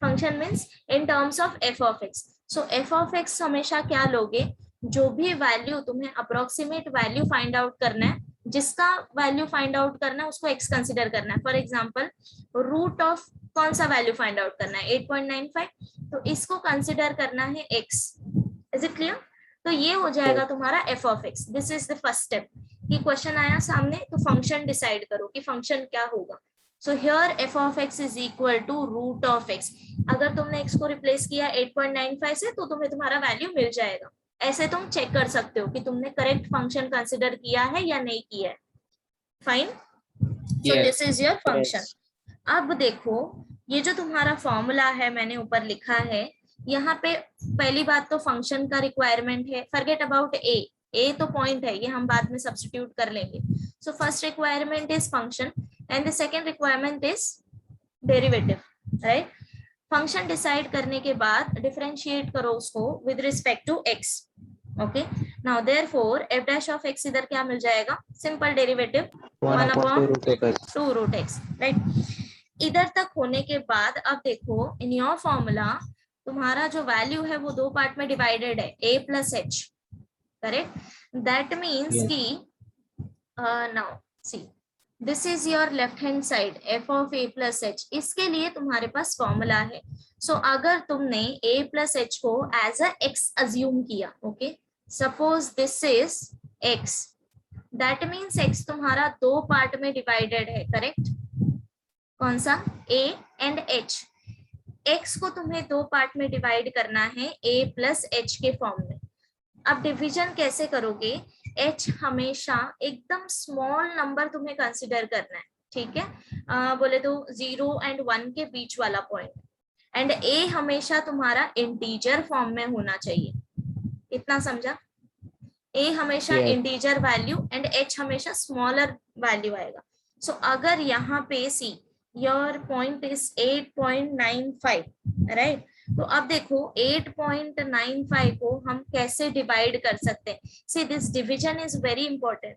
Function means in terms of f of x. So f of x हमेशा क्या लोगे, जो भी वैल्यू तुम्हें अप्रोक्सीमेट वैल्यू फाइंड आउट करना है, जिसका वैल्यू फाइंड आउट करना है उसको x कंसिडर करना है. फॉर एग्जांपल रूट ऑफ कौन सा वैल्यू फाइंड आउट करना है, 8.95, तो इसको कंसिडर करना है x. Is it clear? तो ये हो जाएगा तुम्हारा f of x. This is the first step. कि क्वेश्चन आया सामने तो फंक्शन डिसाइड करो कि फंक्शन क्या होगा. So here f of x is equal to root of x। अगर तुमने x को रिप्लेस किया 8.95 से तो तुम्हें तुम्हारा वैल्यू मिल जाएगा। ऐसे तुम चेक कर सकते हो कि तुमने करेक्ट फंक्शन कंसिडर किया है या नहीं किया है। Fine, so this is your function. अब देखो ये जो तुम्हारा फॉर्मूला है मैंने ऊपर लिखा है, यहाँ पे पहली बात तो फंक्शन का रिक्वायरमेंट है, फॉरगेट अबाउट ए तो पॉइंट है, ये हम बाद में सब्स्टिट्यूट कर लेंगे। So first requirement is function and the second requirement is derivative, right. Function decide करने के बाद डिफरेंशिएट करो उसको with respect to x, okay. Now therefore f dash of x इधर क्या मिल जाएगा, simple derivative 1 upon 2 root x, right. इधर तक होने के बाद अब देखो इन योर फॉर्मूला तुम्हारा जो वैल्यू है वो दो पार्ट में डिवाइडेड है, a plus h, correct. That means कि now see this is your left hand side f of a plus h, इसके लिए तुम्हारे पास फॉर्मूला है। सो अगर तुमने a प्लस h को एज अ x अज्यूम किया, okay, suppose this is x, that means x तुम्हारा दो पार्ट में डिवाइडेड है, करेक्ट। कौन सा, a एंड h। x को तुम्हें दो पार्ट में डिवाइड करना है a प्लस h के फॉर्म में। अब डिवीजन कैसे करोगे, h हमेशा एकदम स्मॉल नंबर तुम्हें कंसिडर करना है, ठीक है। बोले तो 0 एंड 1 के बीच वाला पॉइंट, एंड a हमेशा तुम्हारा इंटीजर फॉर्म में होना चाहिए, इतना समझा। a हमेशा इंटीजर वैल्यू एंड h हमेशा स्मॉलर वैल्यू आएगा। सो अगर यहाँ पे see your point is 8.95, right. तो अब देखो 8.95 को हम कैसे डिवाइड कर सकते हैं। See this division is very important,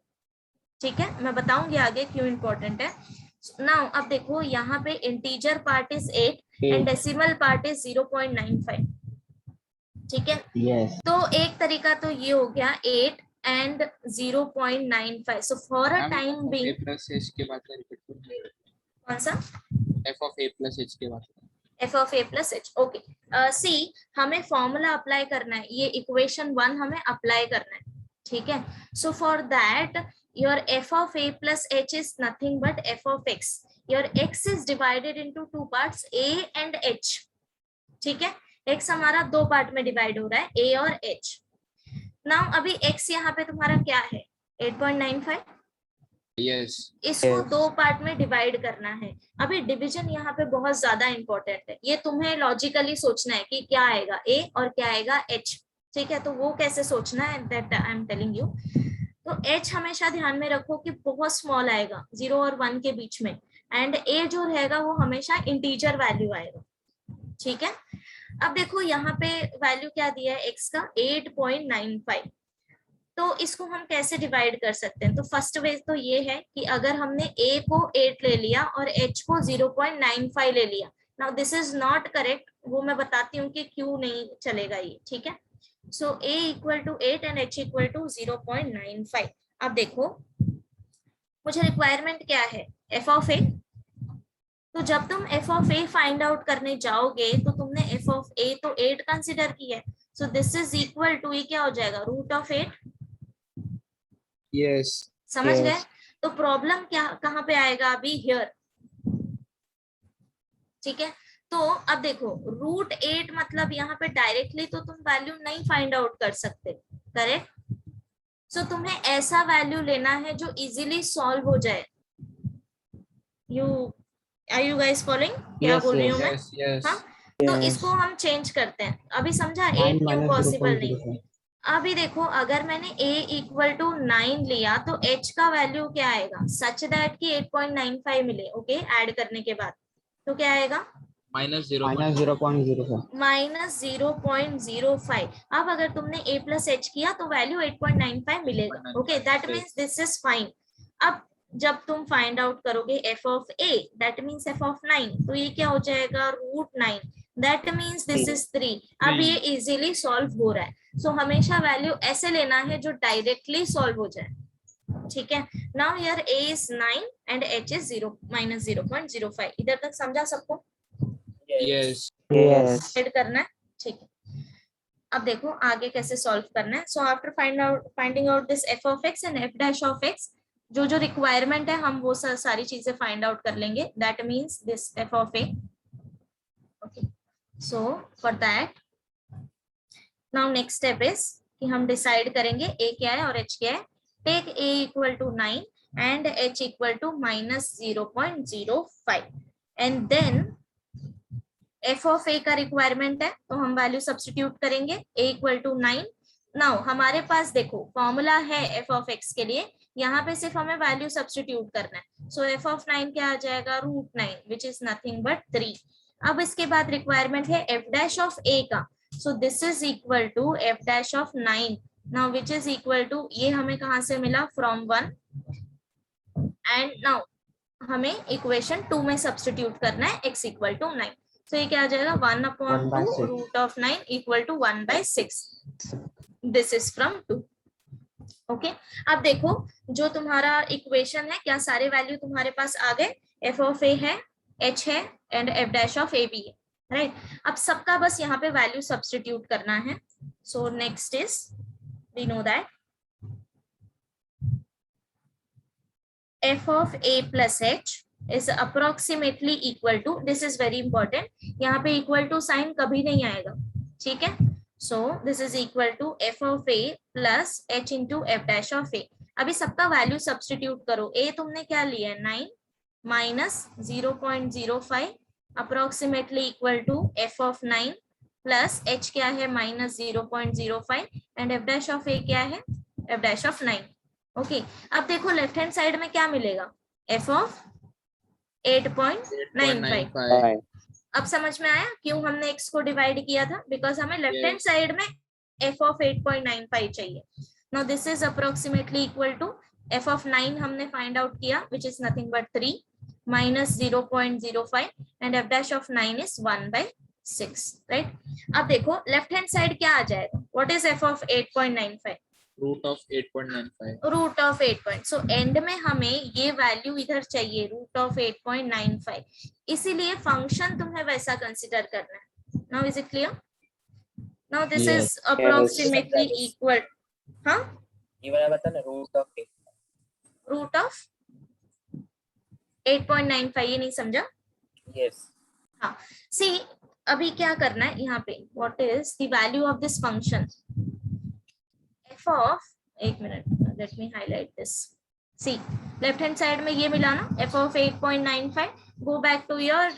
ठीक है, मैं बताऊंगी आगे क्यों इंपॉर्टेंट है। नाउ अब देखो यहाँ पे integer part is 8 and decimal part is 0.95, ठीक है। तो एक तरीका तो ये हो गया 8 and 0.95। So for a time being plus h के बाद रिपीट करो, कौन सा, f of a plus h के बाद f of a plus h, okay. See हमें फॉर्मूला अप्लाई करना है, ये इक्वेशन 1 हमें अप्लाई करना है, ठीक है। सो for that your f of a plus h is nothing but f of x। Your x is divided into two parts a and h, ठीक है। x हमारा दो पार्ट में डिवाइड हो रहा है, a और h। नाउ अभी x यहाँ पे तुम्हारा क्या है, 8.95, यस इसको दो पार्ट में डिवाइड करना है। अभी डिवीजन यहाँ पे बहुत ज्यादा इंपॉर्टेंट है, ये तुम्हें लॉजिकली सोचना है कि क्या आएगा a और क्या आएगा h, ठीक है। तो वो कैसे सोचना है that I am telling you. तो h हमेशा ध्यान में रखो कि बहुत स्मॉल आएगा 0 और 1 के बीच में, एंड a जो रहेगा वो हमेशा इंटीजर वैल्यू आएगा, ठीक है। अब देखो यहाँ पे वैल्यू क्या दिया है x का, 8.95। तो इसको हम कैसे डिवाइड कर सकते हैं, तो फर्स्ट वे तो ये है कि अगर हमने a को 8 ले लिया और h को 0.95 ले लिया, now this is not correct, वो मैं बताती हूँ कि क्यों नहीं चलेगा ये, ठीक है। So a equal to 8 and h equal to 0.95। अब देखो मुझे रिक्वायरमेंट क्या है, f ऑफ a। तो जब तुम f of a find out करने जाओगे तो तुमने f ऑफ a तो 8 कंसिडर किया है, so this is equal to, ये क्या हो जाएगा, रूट ऑफ 8, यस समझ गए। तो प्रॉब्लम क्या कहाँ पे आएगा अभी, हियर, ठीक है। तो अब देखो रूट 8 मतलब यहाँ पे डायरेक्टली तो तुम वैल्यू नहीं फाइंड आउट कर सकते, करेक्ट। सो तुम्हें ऐसा वैल्यू लेना है जो इजीली सॉल्व हो जाए। आर यू गाइस फॉलोइंग, क्या बोल रही हूँ मैं, यस यस हाँ। तो इसको हम चेंज करते हैं, अभी समझा 8 क्यों पॉसिबल नहीं है। अभी देखो अगर मैंने a इक्वल टू 9 लिया तो h का वैल्यू क्या आएगा, सच दैट कि 8.95 मिले, ओके, ऐड करने के बाद तो क्या आएगा, माइनस 0.05। अब अगर तुमने a प्लस h किया तो वैल्यू 8.95 मिलेगा, okay, that means this is fine. अब जब तुम फाइंड आउट करोगे f of a, that means f of 9, तो ये क्या हो जाएगा, root 9, that means this is 3। अब ये इजीली सॉल्व हो रहा है। सो हमेशा वैल्यू ऐसे लेना है जो डायरेक्टली सॉल्व हो जाए, ठीक है। Now here a is 9 and h is 0.05। इधर तक समझा सबको, यस ऐड करना है, ठीक है। अब देखो आगे कैसे सॉल्व करना है। So after finding out this f of x and f dash of x, जो जो रिक्वायरमेंट है हम वो सारी चीजें फाइंड आउट कर लेंगे. That means this F of A. Okay, so for that now next step is कि हम डिसाइड करेंगे ए क्या है और एच क्या है. Take A equal to 9 and H equal to -0.05 and then F of ए का रिक्वायरमेंट है तो हम वैल्यू सब्स्टिट्यूट करेंगे. ए इक्वल टू 9. नाउ हमारे पास देखो फॉर्मूला है एफ ऑफ एक्स के लिए, यहाँ पे सिर्फ हमें वैल्यू सब्स्टिट्यूट करना है. सो एफ ऑफ 9 क्या आ जाएगा, √9 विच इज नथिंग बट 3. अब इसके बाद रिक्वायरमेंट है एफ डैश ऑफ ए का. So this is equal to f dash of 9 now which is equal to, ये हमें कहाँ से मिला, फ्रॉम 1. एंड नाउ हमें इक्वेशन 2 में सब्स्टिट्यूट करना है x इक्वल टू 9. सो ये क्या आ जाएगा, 1/2 √9 equal to 1/6. This is from 2. Okay, अब देखो जो तुम्हारा इक्वेशन है, क्या सारे वैल्यू तुम्हारे पास आ गए. एफ ऑफ ए है, एच है and f dash of a b है, राइट. अब सबका बस यहाँ पे वैल्यू सब्स्टिट्यूट करना है. So next is we know that f of a plus h is approximately equal to, this is very important, यहाँ पे equal to साइन कभी नहीं आएगा, ठीक है. so this is equal to f of a plus h into f dash of a. अभी सबका वैल्यू सब्स्टिट्यूट करो. a तुमने क्या लिया है, 9 minus 0.05 approximately equal to f of 9 plus h क्या है, -0.05 and f dash of a क्या है, f dash of 9. ओके, अब देखो लेफ्ट हैंड साइड में क्या मिलेगा, f ऑफ 8.95. अब समझ में आया क्यों हमने x को डिवाइड किया था, बिकॉज हमें लेफ्ट हैंड साइड में f ऑफ 8.95 चाहिए. Now this is approximately equal to f of 9 हमने फाइंड आउट किया which is nothing but 3 minus 0.05 and f dash of 9 is 1/6, right. अब देखो लेफ्ट हैंड साइड क्या आ जाएगा, what is f of 8.95, root of 8.95. Root of 8. So end में हमें ये वैल्यू इधर चाहिए, रूट ऑफ 8.95. इसीलिए फंक्शन तुम्हें वैसा कंसिडर करना है. Now is it clear? Now this is approximately equal, हाँ, ये वाला बता ना, रूट ऑफ 8.95. ये नहीं समझा? यस. हाँ, सी अभी क्या करना है यहाँ पे, what is the value of this function f of, एक minute, let me highlight this. See left hand side में ये मिला ना, f of 8.95. Go back to your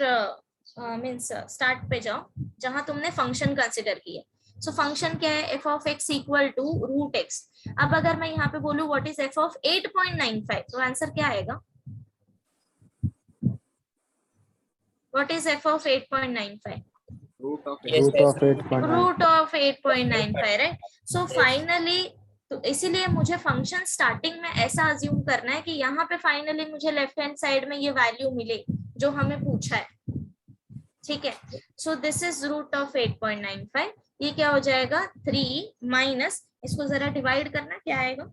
means start पे जाओ जहां तुमने फंक्शन कंसीडर किया. सो फंक्शन क्या है, f of x equal to root x. अब अगर मैं यहाँ पे बोलूं व्हाट इज f of 8.95, तो आंसर क्या आएगा, what is f of 8.95, root of root of 8.95, right. So finally, तो इसीलिए मुझे फंक्शन स्टार्टिंग में ऐसा अज्यूम करना है कि यहाँ पे फाइनली मुझे लेफ्ट हैंड साइड में ये वैल्यू मिले जो हमें पूछा है, ठीक है. So this is root of 8.95. ये क्या हो जाएगा, 3 माइनस, इसको जरा डिवाइड करना, क्या आएगा,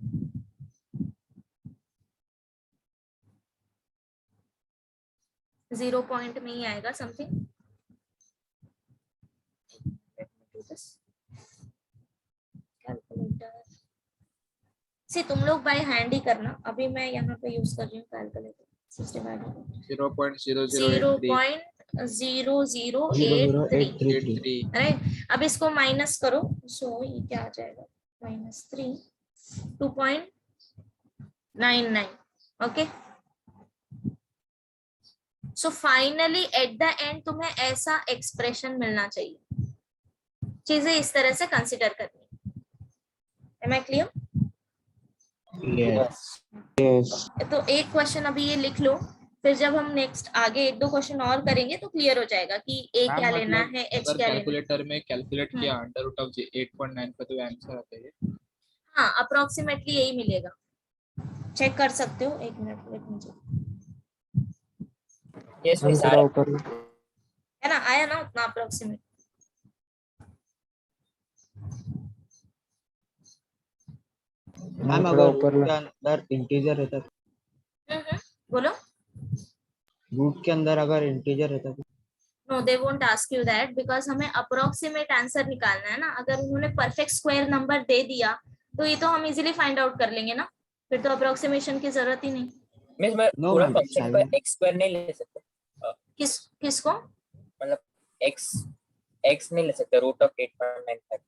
जीरो पॉइंट में ही आएगा समथिंग. कैलकुलेटर से तुम लोग बाय हैंड ही करना, अभी मैं यहाँ पे यूज कर रही हूँ कैलकुलेटर. 0.0083, राइट. अब इसको माइनस करो, सो ये क्या आ जाएगा, -3, 2.99. Okay, so finally at the end तुम्हें ऐसा एक्सप्रेशन मिलना चाहिए. चीजें इस तरह से कंसिडर करनी. Am I clear? Yes. तो एक क्वेश्चन अभी ये लिख लो, फिर जब हम नेक्स्ट आगे 1-2 क्वेश्चन और करेंगे तो क्लियर हो जाएगा कि ए क्या लेना है, एच क्या लेना है. कैलकुलेटर में कैलकुलेट किया अंडर रूट ऑफ 8.9 का तो आंसर आता है. हाँ, अप्रोक्सीमेटली यही मिलेगा, चेक कर सकते हो. एक minute, let me check. Yes, ma'am थोड़ा ऊपर, है ना, आया ना उतना अप्रोक्सीमेट. मैम थोड़ा अगर ऊपर रूट के अंदर इंटीजर रहता तो, बोलो. रूट के अंदर अगर इंटीजर रहता तो, no, they won't ask you that, because हमें अप्रोक्सीमेट आंसर निकालना है ना. अगर उन्होंने परफेक्ट स्क्वायर नंबर दे दिया तो ये तो हम इजीली फाइंड आउट कर लेंगे ना. फिर तो अप्रोक्सीमेशन की जरूरत ही नहीं। मींस मैं No, पूरा ma'am, फंक्शन का seven. x स्क्वायर नहीं ले सकते, किसको? मतलब x नहीं ले सकते रूट ऑफ 8.95।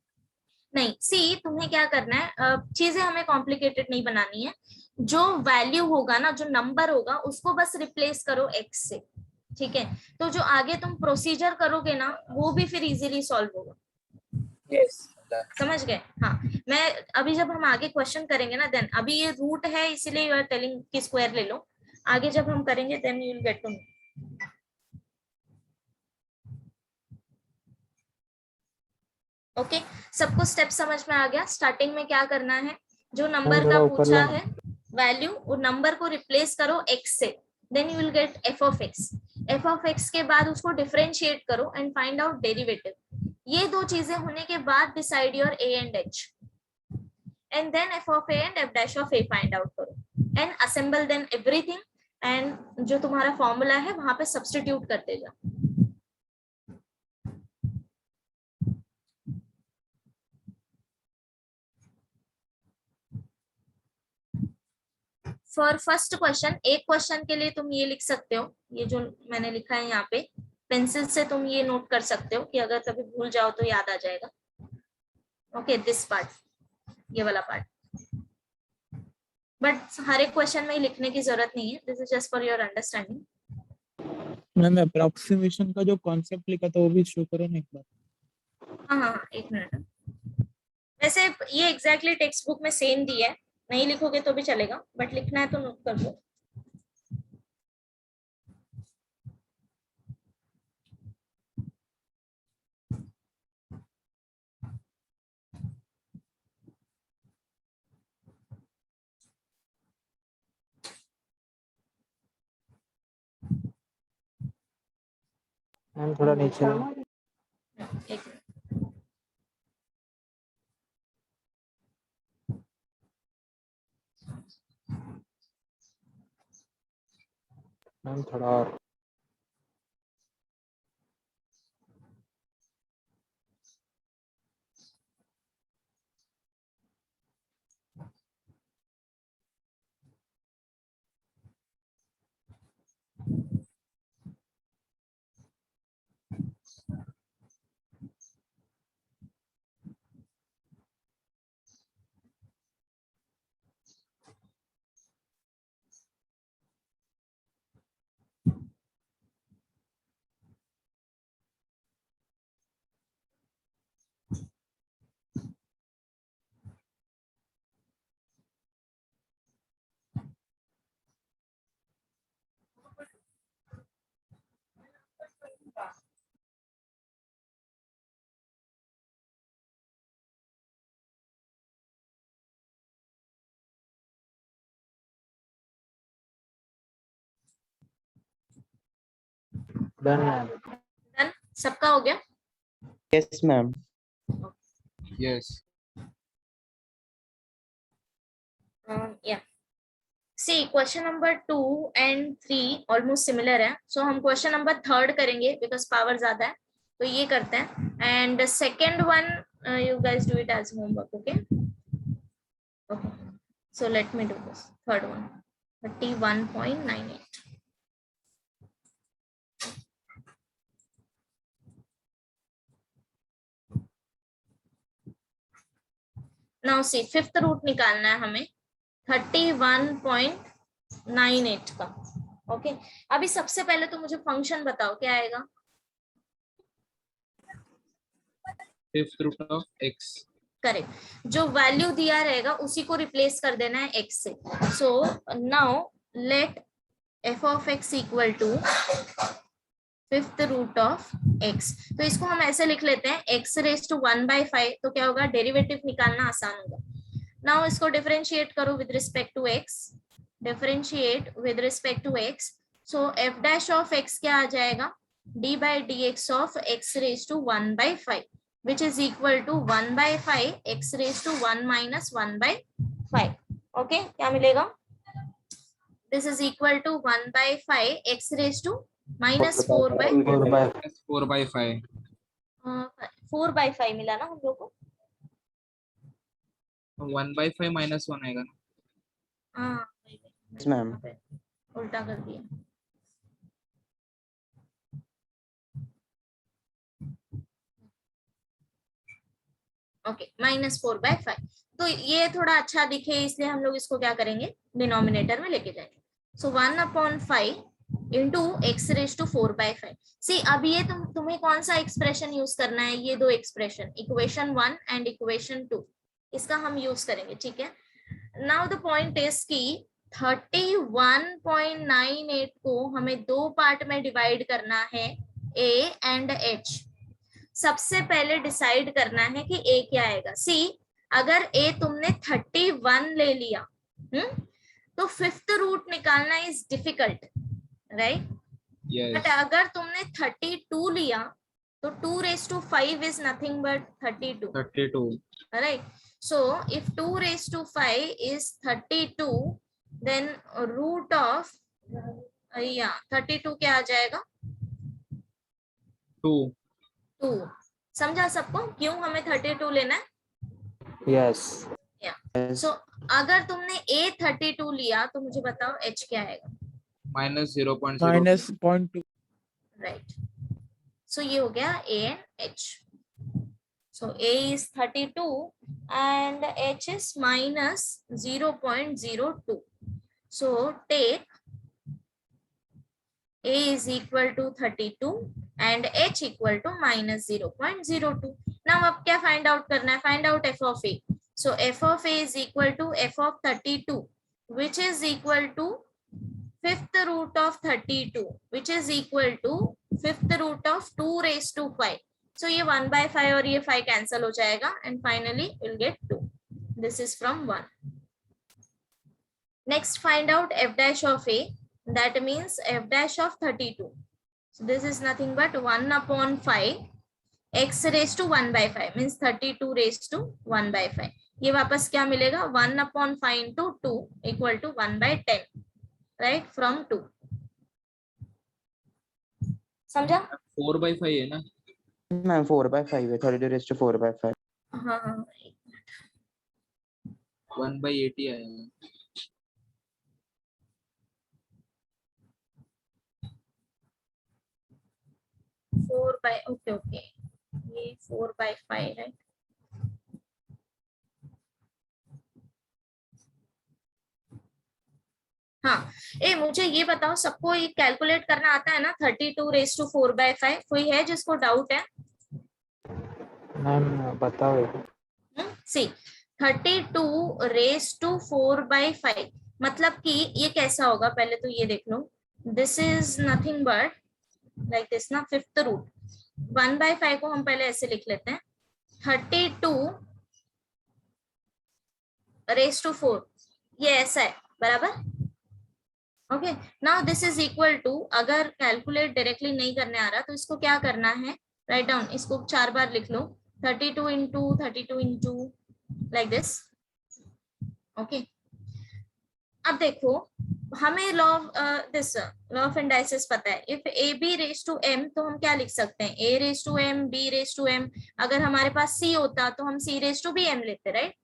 नहीं, सी तुम्हें क्या करना है, चीजें हमें कॉम्प्लिकेटेड नहीं बनानी है। जो वैल्यू होगा ना, जो नंबर होगा, उसको बस रिप्लेस करो एक्स से, ठीक है? तो जो आगे तुम प्रोसीजर करोगे ना, वो भी फिर इजीली सॉल्व होगा। यस समझ गए? हाँ। मैं अभी जब हम आगे क्वेश्चन करेंगे ना, देन अभी ये रूट है इसीलिए यू आर टेलिंग कि स्क्वायर ले लो। आगे जब हम करेंगे then you will get to know. Okay, सबको स्टेप समझ में आ गया? स्टार्टिंग में क्या करना है, जो नंबर का थोड़ा ऊपर पूछा लो। है वैल्यू, वो नंबर को रिप्लेस करो एक्स से, then you will get f of x. F of x के बाद उसको डिफरेंशिएट करो एंड फाइंड आउट डेरिवेटिव। ये दो चीजें होने के बाद decide your A and H, and then f of a and f dash of a find out करो and assemble then everything, and जो तुम्हारा फॉर्मूला है वहां पे सब्स्टिट्यूट करते जाओ। फॉर फर्स्ट क्वेश्चन, एक क्वेश्चन के लिए तुम ये लिख सकते हो, ये जो मैंने लिखा है यहाँ पे पेंसिल से तुम ये नोट कर सकते हो कि अगर कभी भूल जाओ तो याद आ जाएगा। ओके, दिस पार्ट, ये वाला पार्ट, बट हर एक क्वेश्चन में लिखने की जरूरत नहीं है, this is just for your understanding. Ma'am approximation का जो कॉन्सेप्ट लिखा था वो भी शो करो ना एक बार। हाँ हाँ, एक मिनट। वैसे ये एग्जैक्टली टेक्स्ट बुक में सेम दिया है, नहीं लिखोगे तो भी चलेगा, बट लिखना है तो नोट कर लो। मैम थोड़ा नीचे लो। एक मिनट। मैम थोड़ा और। Done ma'am. डन, सबका हो गया? Yes, ma'am. यस या see, question number 2 and 3 almost similar है, सो हम क्वेश्चन नंबर 3 करेंगे बिकॉज पावर ज्यादा है, तो ये करते हैं। And second one you guys do it as homework, okay? Okay, so let me do this third one, 31.98। Now see, fifth root निकालना है हमें 31.98 का। ओके, अभी सबसे पहले तो मुझे फंक्शन बताओ क्या आएगा? Fifth root of x. Correct, जो वैल्यू दिया रहेगा उसी को रिप्लेस कर देना है x से। So now let f of x equal to fifth root of x। तो इसको हम ऐसे लिख लेते हैं x रेज टू 1/5, तो क्या होगा, डेरिवेटिव निकालना आसान होगा। नाउ इसको डिफरेंशिएट करो with respect to x, differentiate with respect to x, so f dash of x क्या आ जाएगा, d by dx of x raise to 1/5 which is equal to 1/5 x raised to 1 minus 1/5. Okay, क्या मिलेगा? This is equal to 1/5 x raised to minus 4/5 4/5 मिला ना हम लोग को? 1/5 -1 आएगा ना। हाँ Yes, ma'am. उल्टा कर दिया. ओके, -4/5. तो ये थोड़ा अच्छा दिखे इसलिए हम लोग इसको क्या करेंगे, डिनोमिनेटर में लेके जाएंगे. सो 1/5 इंटू x⁴/5. सी अब ये तुम्हें कौन सा एक्सप्रेशन यूज करना है, ये दो एक्सप्रेशन, इक्वेशन 1 एंड इक्वेशन 2, इसका हम यूज करेंगे. ठीक है. नाउ द पॉइंट इज की 31.98 को हमें दो पार्ट में डिवाइड करना है, a एंड h. सबसे पहले डिसाइड करना है कि a क्या आएगा. सी अगर a तुमने 31 ले लिया, तो फिफ्थ रूट निकालना इज डिफिकल्ट, राइट. बट अगर तुमने 32 लिया तो 2⁵ is nothing but 32, right. So if 2⁵ is 32, then root of 32 क्या आ जाएगा, 2. समझा सबको क्यों हमें 32 लेना है. Yes. So अगर तुमने a 32 लिया तो मुझे बताओ h क्या आएगा. -0.0. -0.2. राइट. सो ये हो गया a and h. So a is 32 and h is -0.02. So take a is equal to 32 and h equal to -0.02. Now अब क्या find out करना है, find out f of a. So f of a is equal to f of 32, which is equal to fifth root of 32, which is equal to fifth root of 2⁵. So ये 1/5 और ये 5 cancel हो जाएगा and finally we'll get 2. This is from 1. Next find out f dash of a, that means f dash of 32. So this is nothing but 1/5 x⁵1/5 means 32⁵1/5. ये वापस क्या मिलेगा, 1/5 into 2 equal to 1/10, right, from 2. समझा. 4/5 है ना. Ma'am, 4/5 है, 32⁵4/5. हाँ 1/80 आएगा. 4/, ओके ये 4/5 है. हाँ, मुझे ये बताओ सबको ये कैलकुलेट करना आता है ना, 32⁴/5. कोई है जिसको डाउट है. मैम बताओ. सी 32⁴/5 मतलब कि ये कैसा होगा, पहले तो ये देख लो. This is nothing but like this ना, फिफ्थ रूट. 1/5 को हम पहले ऐसे लिख लेते हैं, 32⁴, ये ऐसा है बराबर. Okay, now this is equal to, अगर कैलकुलेट डायरेक्टली नहीं करने आ रहा तो इसको क्या करना है, राइट डाउन, इसको 4 बार लिख लो, 32 into लाइक दिस. ओके, अब देखो हमें लॉ ऑफ इंडाइसेस पता है. इफ ab⁻m तो हम क्या लिख सकते हैं, a⁻m b⁻m. अगर हमारे पास c होता तो हम c⁻bm लेते, राइट.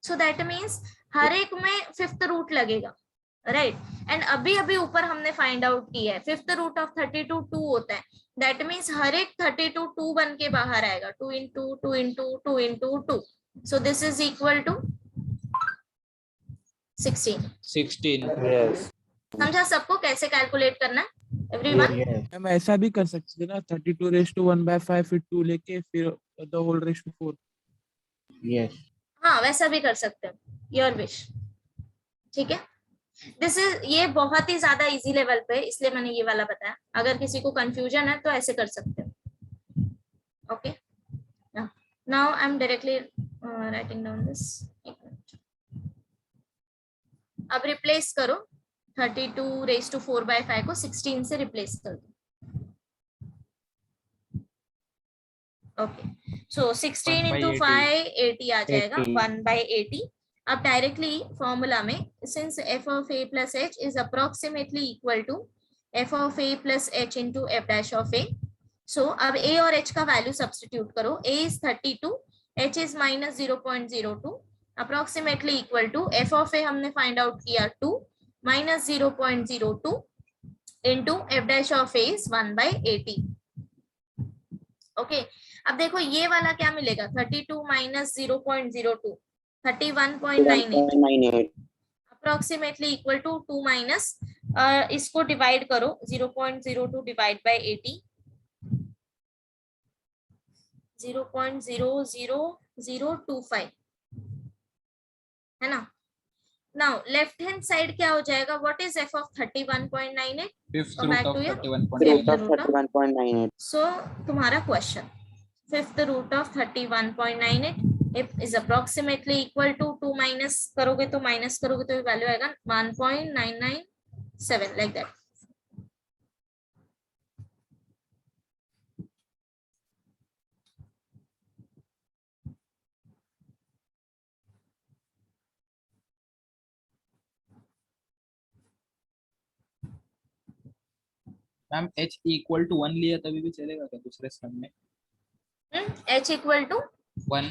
सो दैट मीन्स हर एक में फिफ्थ रूट लगेगा, राइट. एंड अभी ऊपर हमने फाइंड आउट किया है फिफ्थ रूट ऑफ 32 2 होता है. दैट मीन्स हर एक 32 2 बन के बाहर आएगा, 2 into 2 into 2 into 2. So this is equal to 16. Yes. समझा सबको कैसे कैलकुलेट करना है, एवरीवन. हम ऐसा भी कर सकते हैं ना, 32⁵1/5 फिर 2 लेके फिर the whole raised to 4. Yes. हाँ वैसा भी कर सकते हैं, योर विश. ठीक है, दिस इज, ये बहुत ही ज्यादा इजी लेवल पे इसलिए मैंने ये वाला बताया. अगर किसी को कंफ्यूजन है तो ऐसे कर सकते हो. Okay, now I am directly writing down this. अब रिप्लेस करो 32⁴/5 को 16 से रिप्लेस कर दो. ओके, सो 16 into 5 80 आ जाएगा, 1/80. अब डायरेक्टली फॉर्मूला में, since f of a plus h is approximately equal to f of a plus h into f dash of a. So अब a और h का वैल्यू सब्स्टिट्यूट करो. a is 32, h is -0.02. Approximately equal to F of A हमने फाइंड आउट किया 2 minus 0.02 into F dash of A is 1/80। Okay, अब देखो ये वाला क्या मिलेगा, 32 minus 0.02 31.98 1.98 approximately equal to 2 minus इसको डिवाइड करो 0.02 डिवाइड बाय 80 0.00025 है ना। नाउ लेफ्ट हैंड साइड क्या हो जाएगा, what is F of 31.98, Fifth come root back of to your 31.9. root of root of 31.98 so तुम्हारा question fifth root of 31.98 is approximately equal to 2 minus करोगे तो वैल्यू आएगा 1.997 like that. Ma'am h equal to 1 लिया तभी भी चलेगा क्या दूसरे सम में? h equal to 1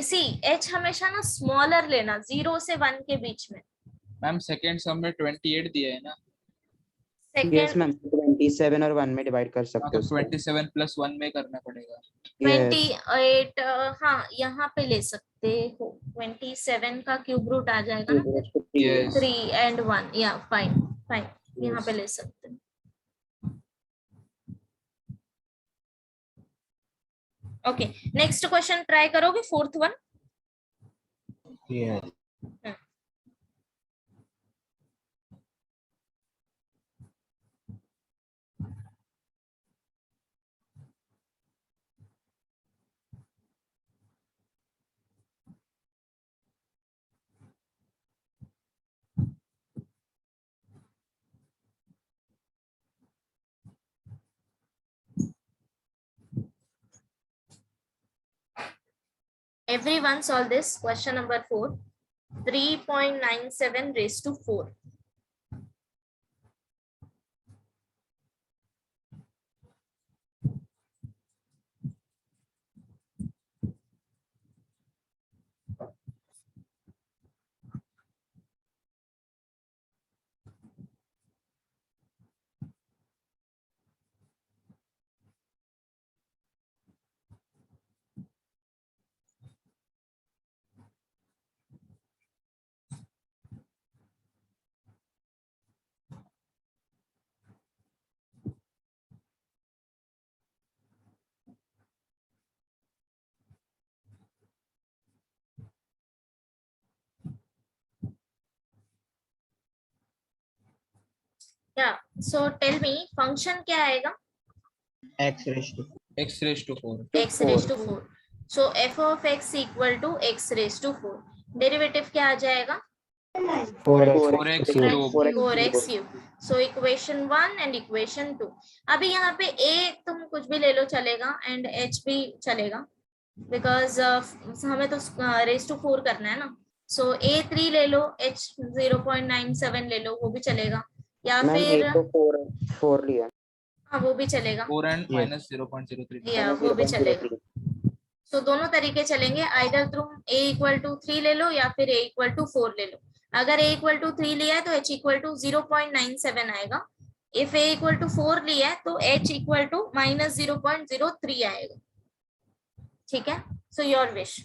see h हमेशा ना स्मॉलर लेना 0 से 1 के बीच में। मैम सेकंड सम में 28 दिया है ना, yes सेकेंड मैम 27 और 1 में डिवाइड कर हाँ सकते तो हो उसको 27 प्लस 1 में करना पड़ेगा। yes 28 हाँ यहाँ पे ले सकते हो, 27 का क्यूब रूट आ जाएगा ना फिर Yes. 3 and 1 या फाइन फाइन यहाँ पे ले सकते हैं। ओके, नेक्स्ट क्वेश्चन ट्राई करोगे, fourth one. Yes. Everyone solve this question number 4, 3.97 raised to 4. Yeah, so tell me function क्या आएगा, X raised to x raised to 4 x raised to 4. So f of x equal to x raised to 4. Derivative क्या आ जाएगा, 4x cube 4x cube. So equation 1 and equation 2। अभी यहाँ पे a तुम कुछ भी ले लो चलेगा एंड h भी चलेगा, बिकॉज हमें तो रेस टू 4 करना है ना। सो a 3 ले लो, h 0.97 ले लो, वो भी चलेगा, या मैम फिर एक तो 4 लिया हाँ वो भी चलेगा, 4 and Yes. minus 0.03 या वो भी चलेगा। सो दोनों तरीके चलेंगे, आइदर तुम a इक्वल टू 3 ले लो या फिर a इक्वल टू 4 ले लो। अगर a इक्वल टू 3 लिया है तो h इक्वल टू 0.97 आएगा, इफ a इक्वल टू 4 लिया है तो h इक्वल टू माइनस 0.03 आएगा। ठीक है, सो योर विश।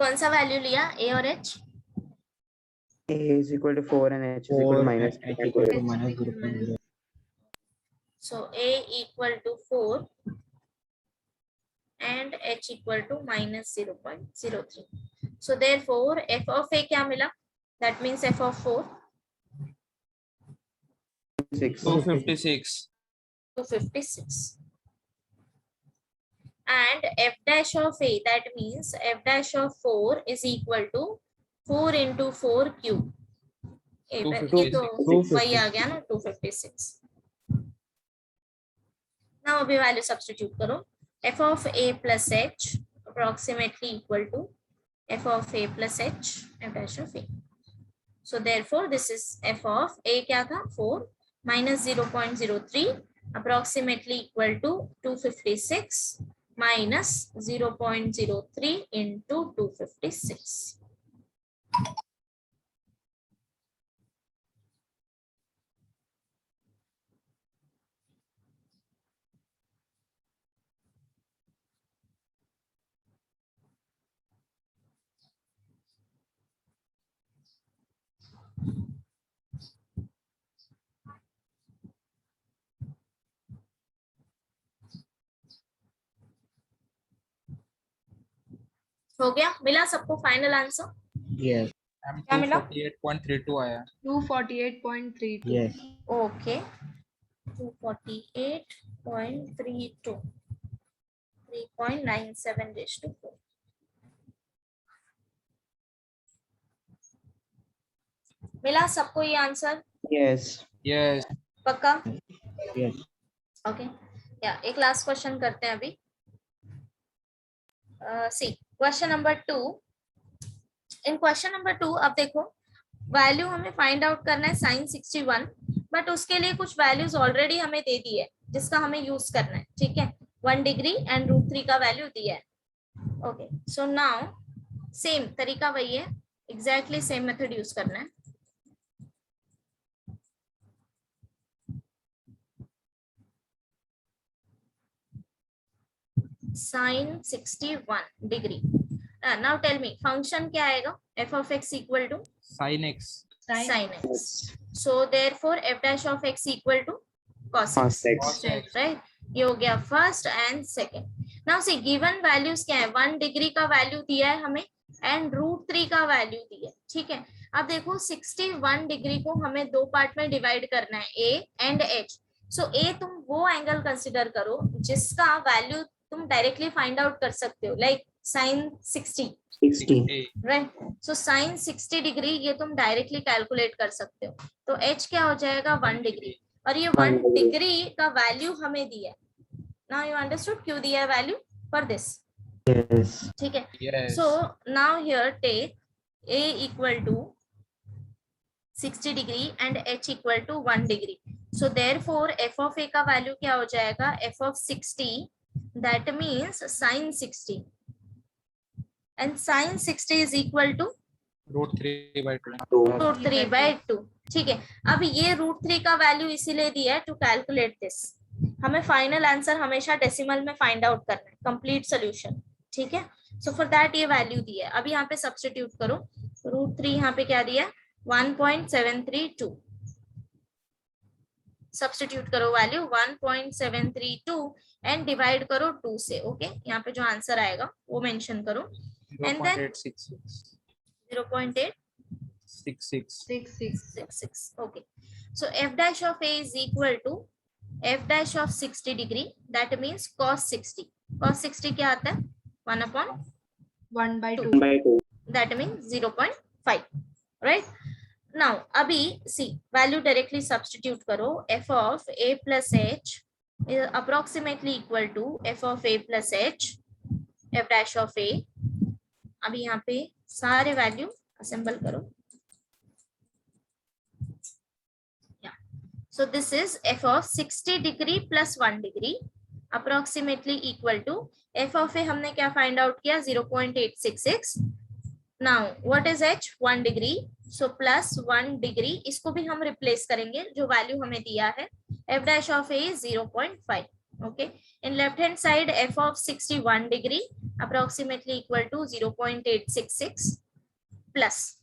कौन सा वैल्यू लिया, a और h? A is equal to 4 and H is equal 4 to minus and H equal to minus 0.0. So a equal to 4 and h equal to minus 0.03. So therefore f of a क्या मिला, that means f of 4 6. 256. 256 and f dash of a, that means f dash of 4 is equal to 4 into 4 cube. ये तो 256. वही आ गया ना 256. Now अभी वैल्यू सब्स्टिट्यूट करो, f of a plus h approximately equal to f of a plus h f dash of a. So therefore this is f of a क्या था 4 minus 0.03 approximately equal to 256 minus 0.03 into 256. हो गया, मिला सबको फाइनल आंसर? Yes. क्या मिला? 248.32 आया. 248.32. Yes. Okay 248.32 3.97 raised to 4. मिला सबको ये आंसर? Yes. Yes. पक्का? Yes. ओके या एक लास्ट क्वेश्चन करते हैं अभी. सी क्वेश्चन नंबर 2. इन क्वेश्चन नंबर 2 अब देखो वैल्यू हमें फाइंड आउट करना है sin 61, बट उसके लिए कुछ वैल्यूज ऑलरेडी हमें दे दी है जिसका हमें यूज करना है. ठीक है, 1 डिग्री एंड √3 का वैल्यू दिया है. ओके सो नाउ सेम तरीका वही है, एग्जैक्टली सेम मेथड यूज करना है. sin 61 degree. Now tell me function क्या आएगा, f of x equal to Sin x. sin x. So therefore f dash of x equal to cos x. Cos x. Cos x. Right? ये हो गया first and second. Now see given values क्या है, 1 डिग्री का वैल्यू दिया है हमें एंड √3 का वैल्यू दिया है. ठीक है, अब देखो 61 डिग्री को हमें दो पार्ट में डिवाइड करना है, a and h. So a तुम वो एंगल कंसिडर करो जिसका वैल्यू तुम डायरेक्टली फाइंड आउट कर सकते हो, लाइक sin 60. 60. राइट, सो sin 60 डिग्री ये तुम डायरेक्टली कैलकुलेट कर सकते हो. तो h क्या हो जाएगा 1 डिग्री, और ये 1 डिग्री का वैल्यू हमें दिया है. नाउ यू अंडरस्टूड क्यों दिया है वैल्यू फॉर दिस. Yes. ठीक है, Yes. So now here take a equal to 60 degree and h equal to 1 degree. So therefore f of a का वैल्यू क्या हो जाएगा, f of 60 that means sin 60 and sin 60 is equal to √3/2. √3/2. ठीक है, अब ये √3 का वैल्यू इसीलिए दिया है टू कैलकुलेट दिस. हमें फाइनल आंसर हमेशा डेसिमल में फाइंड आउट करना है, कंप्लीट सोल्यूशन. ठीक है, सो फॉर दैट ये वैल्यू दी है. अभी यहाँ पे सब्स्टिट्यूट करो, √3 यहाँ पे क्या दिया है 1.732. सब्स्टिट्यूट करो वैल्यू 1.732 एंड डिवाइड करो 2 से. ओके यहाँ पे जो आंसर आएगा वो मेंशन करो. And then 0.866. Okay, so f dash of a is equal to f dash of 60 degree, that means cos 60. Cos 60 क्या आता है 1/2, 1/2. that means 0.5. right? Now अभी see value directly substitute करो, f of a plus h is approximately equal to f of a plus h f dash of a. अभी यहाँ पे सारे वैल्यू असेंबल करो. So this is f of 60 degree plus 1 degree approximately equal to f of a हमने क्या find out किया 0.866. Now what is h 1 degree, so plus 1 degree इसको भी हम रिप्लेस करेंगे जो वैल्यू हमें दिया है. f dash of a is 0.5. Okay, in left hand side f of 61 degree approximately equal to 0.866 plus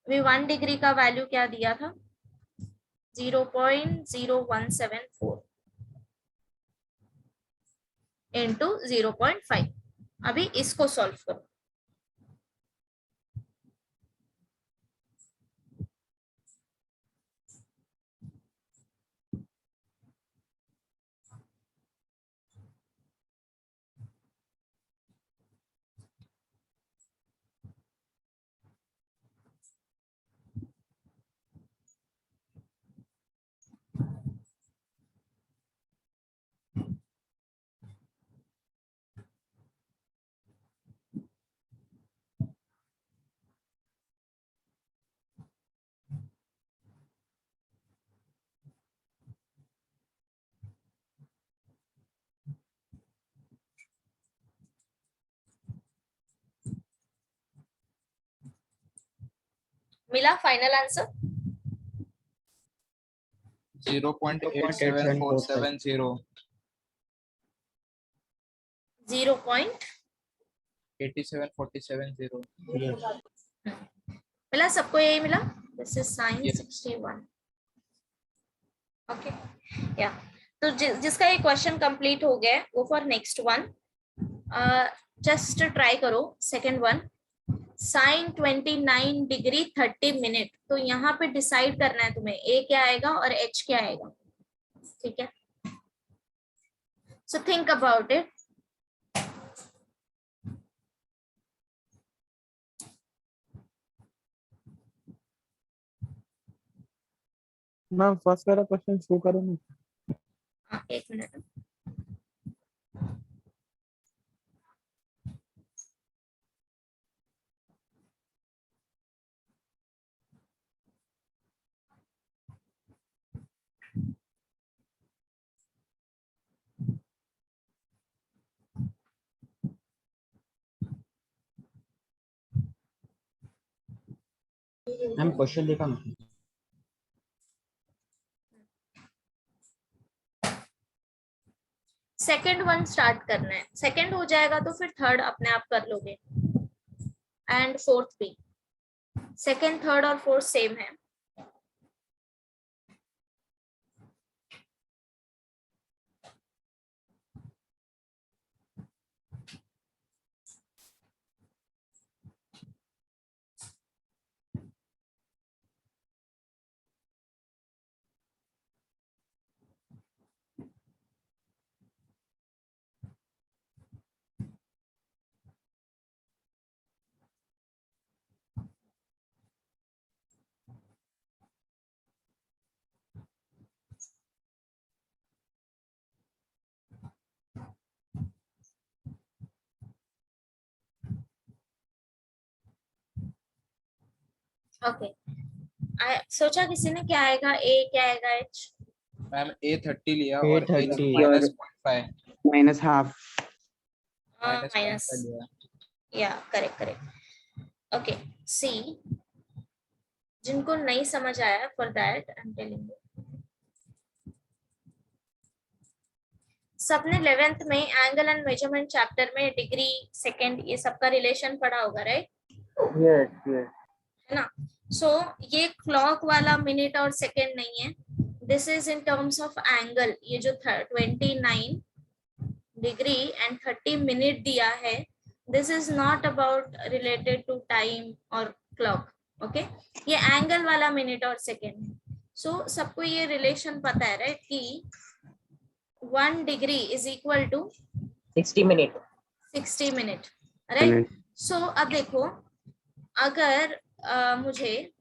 अभी 1 डिग्री का वैल्यू क्या दिया था 0.0174 into 0.5. अभी इसको सॉल्व करो. मिला फाइनल आंसर 0.87470. 87470. मिला सबको यही मिला. This is sine Yes. 61. Okay या तो जिसका ये क्वेश्चन कंप्लीट हो गया वो for next one just try करो. Second one sine 29 degree 30 minute. तो यहाँ पे डिसाइड करना है तुम्हें ए क्या आएगा और एच क्या आएगा. ठीक है, so think about it. Ma'am first वाला क्वेश्चन शो करो ना. हाँ, एक मिनट. मैम क्वेश्चन देखा मैं. सेकंड वन स्टार्ट करना है. सेकंड हो जाएगा तो फिर थर्ड अपने आप कर लोगे एंड फोर्थ भी. सेकंड थर्ड और फोर्थ सेम है. ओके सोचा किसी ने क्या आएगा ए क्या आएगा एच. मैम A30 लिया और A30 -0.5. minus half. माइनस लिया. या करेक्ट. ओके सी जिनको नहीं समझ आया for that I am telling you. सबने 11th में एंगल एंड मेजरमेंट चैप्टर में डिग्री सेकंड ये सबका रिलेशन पढ़ा होगा राइट. है ना. सो ये क्लॉक वाला मिनट और सेकंड नहीं है. This is in terms of angle. ये जो 29 डिग्री एंड 30 मिनट दिया है this is not about related to time और क्लॉक. ओके ये एंगल वाला मिनट और सेकंड है. सो सबको ये रिलेशन पता है राइट कि 1 degree is equal to 60 minute. 60 minute right. So अब देखो अगर मुझे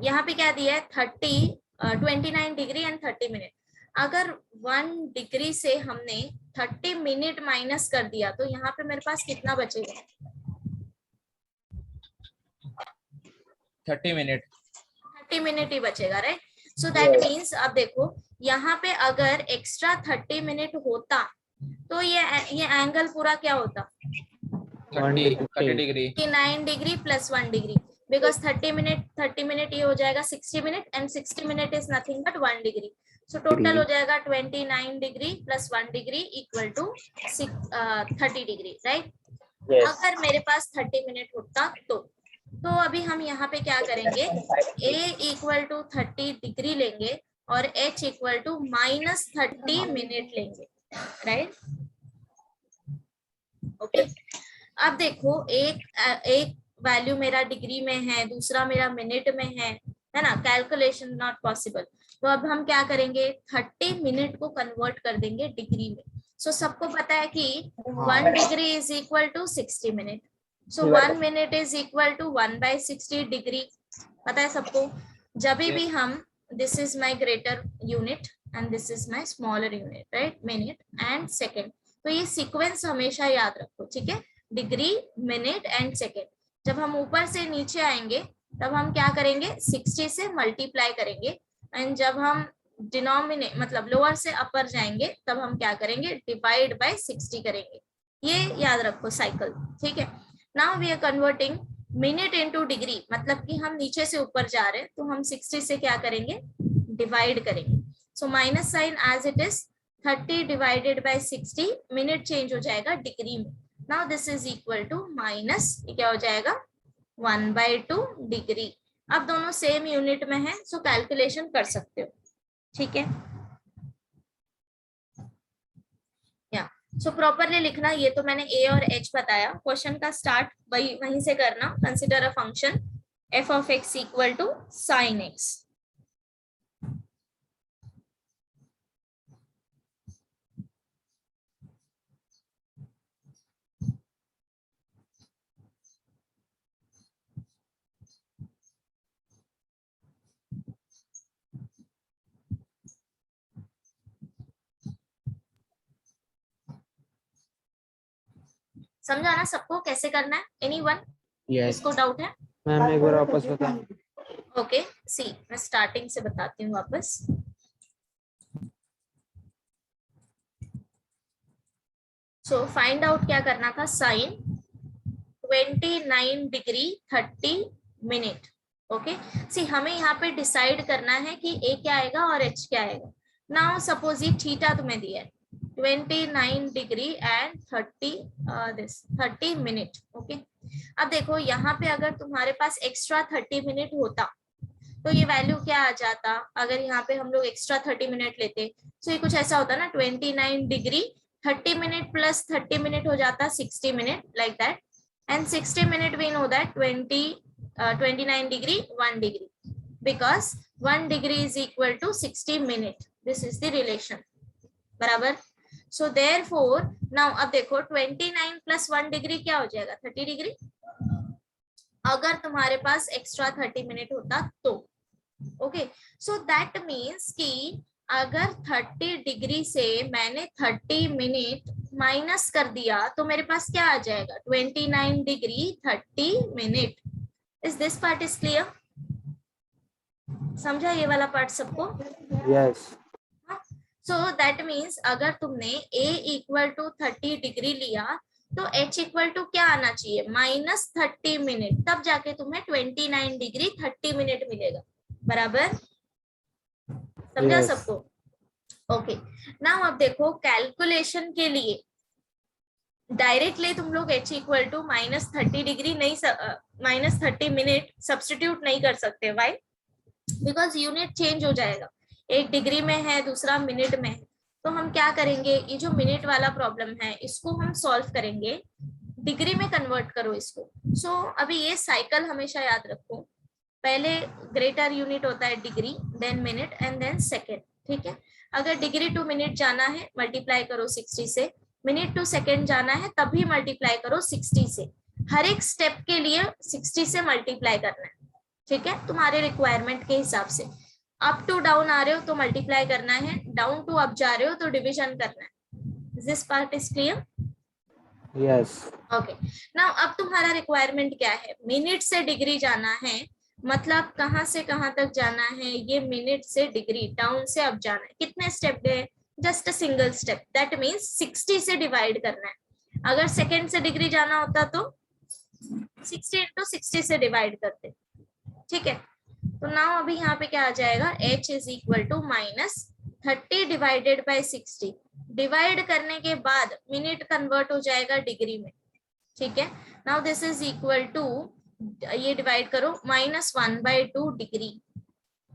यहाँ पे क्या दिया है 29 डिग्री एंड 30 मिनट. अगर 1 डिग्री से हमने 30 मिनट माइनस कर दिया तो यहाँ पे मेरे पास कितना बचेगा 30 मिनट. 30 मिनट ही बचेगा राइट. सो दैट मीन्स अब देखो यहाँ पे अगर एक्स्ट्रा 30 मिनट होता तो ये एंगल पूरा क्या होता 30 degree. 9 degree plus 1 degree because 30 minute ये हो जाएगा 60 minute and 60 minute is nothing but 1 degree. So total हो जाएगा 29 degree plus 1 degree equal to 30 degree, right? Yes. अगर मेरे पास 30 मिनट होता तो अभी हम यहाँ पे क्या करेंगे, a इक्वल टू 30 डिग्री लेंगे और h इक्वल टू -30 मिनट लेंगे, राइट? ओके, अब देखो एक वैल्यू मेरा डिग्री में है, दूसरा मेरा मिनट में है ना? Calculation not possible. तो अब हम क्या करेंगे, 30 मिनट को कन्वर्ट कर देंगे डिग्री में। सो सबको पता है कि 1 degree is equal to 60 minute. So 1 minute is equal to 1/60 degree, पता है सबको? जब भी हम, this is my greater unit and this is my smaller unit, right? Minute and second. तो ये सीक्वेंस हमेशा याद रखो, ठीक है? Degree, minute and second. जब हम ऊपर से नीचे आएंगे तब हम क्या करेंगे, 60 से मल्टीप्लाई करेंगे, एंड जब हम डिनोमिनेट मतलब लोअर से अपर जाएंगे तब हम क्या करेंगे, डिवाइड बाय 60 करेंगे। ये याद रखो साइकिल, ठीक है? Now we are converting minute into degree, मतलब कि हम नीचे से ऊपर जा रहे हैं तो हम 60 से क्या करेंगे, डिवाइड करेंगे। So minus sine as it is, 30 divided by 60, minute change हो जाएगा डिग्री में। Now this is equal to minus, क्या हो जाएगा, 1/2 डिग्री। अब दोनों सेम यूनिट में है, सो कैलकुलेशन कर सकते हो, ठीक है? या सो प्रॉपरली लिखना, ये तो मैंने a और h बताया। क्वेश्चन का स्टार्ट वहीं से करना। Consider a function f of x equal to sin x। समझा ना सबको कैसे करना है? एनीवन यस इसको डाउट है? मैम, एक बार वापस बताएं। ओके, सी मैं स्टार्टिंग से बताती हूँ वापस। सो फाइंड आउट क्या करना था, sign 29 degree 30 minute. Okay, see हमें यहाँ पे डिसाइड करना है कि ए क्या आएगा और एच क्या आएगा। नाउ सपोज ये थीटा तुम्हें दिया है 29 डिग्री एंड 30 मिनट। ओके, अब देखो यहाँ पे अगर तुम्हारे पास एक्स्ट्रा 30 मिनट होता तो ये वैल्यू क्या आ जाता, अगर यहाँ पे हम लोग एक्स्ट्रा 30 मिनट लेते तो ये कुछ ऐसा होता ना, 29 डिग्री 30 मिनट प्लस 30 मिनट हो जाता 60 minute, like that. And 60 minute we know that 29 degree 1 degree, because 1 degree is equal to 60 minute. This is the relation, बराबर? सो देयरफॉर नाउ अब देखो 29 प्लस 1 डिग्री क्या हो जाएगा, 30 डिग्री। अगर तुम्हारे पास एक्स्ट्रा 30 मिनट होता तो। ओके, सो दैट मीन्स कि अगर 30 डिग्री से मैंने 30 मिनट माइनस कर दिया तो मेरे पास क्या आ जाएगा, 29 degree 30 minute. Is this part is clear? समझा ये वाला पार्ट सबको? यस सो दैट मीन्स अगर तुमने a इक्वल टू 30 डिग्री लिया तो h इक्वल टू क्या आना चाहिए, -30 मिनट, तब जाके तुम्हें 29 डिग्री 30 मिनट मिलेगा, बराबर? समझा Yes. सबको? ओके, नाउ अब देखो कैलकुलेशन के लिए डायरेक्टली तुम लोग h इक्वल टू -30 डिग्री नहीं, -30 मिनट सब्स्टिट्यूट नहीं कर सकते। व्हाई? बिकॉज यूनिट चेंज हो जाएगा, एक डिग्री में है दूसरा मिनट में है। तो हम क्या करेंगे, ये जो मिनट वाला प्रॉब्लम है इसको हम सॉल्व करेंगे, डिग्री में कन्वर्ट करो इसको। सो अभी ये साइकिल हमेशा याद रखो, पहले ग्रेटर यूनिट होता है degree, then minute and then second, ठीक है? अगर डिग्री टू मिनट जाना है मल्टीप्लाई करो 60 से, मिनट टू सेकेंड जाना है तब भी मल्टीप्लाई करो 60 से। हर एक स्टेप के लिए 60 से मल्टीप्लाई करना है, ठीक है? तुम्हारे रिक्वायरमेंट के हिसाब से। अप टू डाउन आ रहे हो तो मल्टीप्लाई करना है, डाउन टू अप जा रहे हो तो डिविजन करना है। This part is clear? Yes okay, now अब तुम्हारा रिक्वायरमेंट क्या है, मिनट से डिग्री जाना है, मतलब कहाँ से कहाँ तक जाना है, ये मिनट से डिग्री डाउन से अप जाना है। कितने स्टेप गए, just a single step, that means 60 से डिवाइड करना है। अगर सेकेंड से डिग्री जाना होता तो 60 इंटू 60 से डिवाइड करते, ठीक है? तो नाउ अभी यहाँ पे क्या आ जाएगा, h is equal to 30 divided by 60, divide करने के बाद मिनट कन्वर्ट हो जाएगा डिग्री में, ठीक है। Now this is equal to, ये डिवाइड करो, -1/2 डिग्री,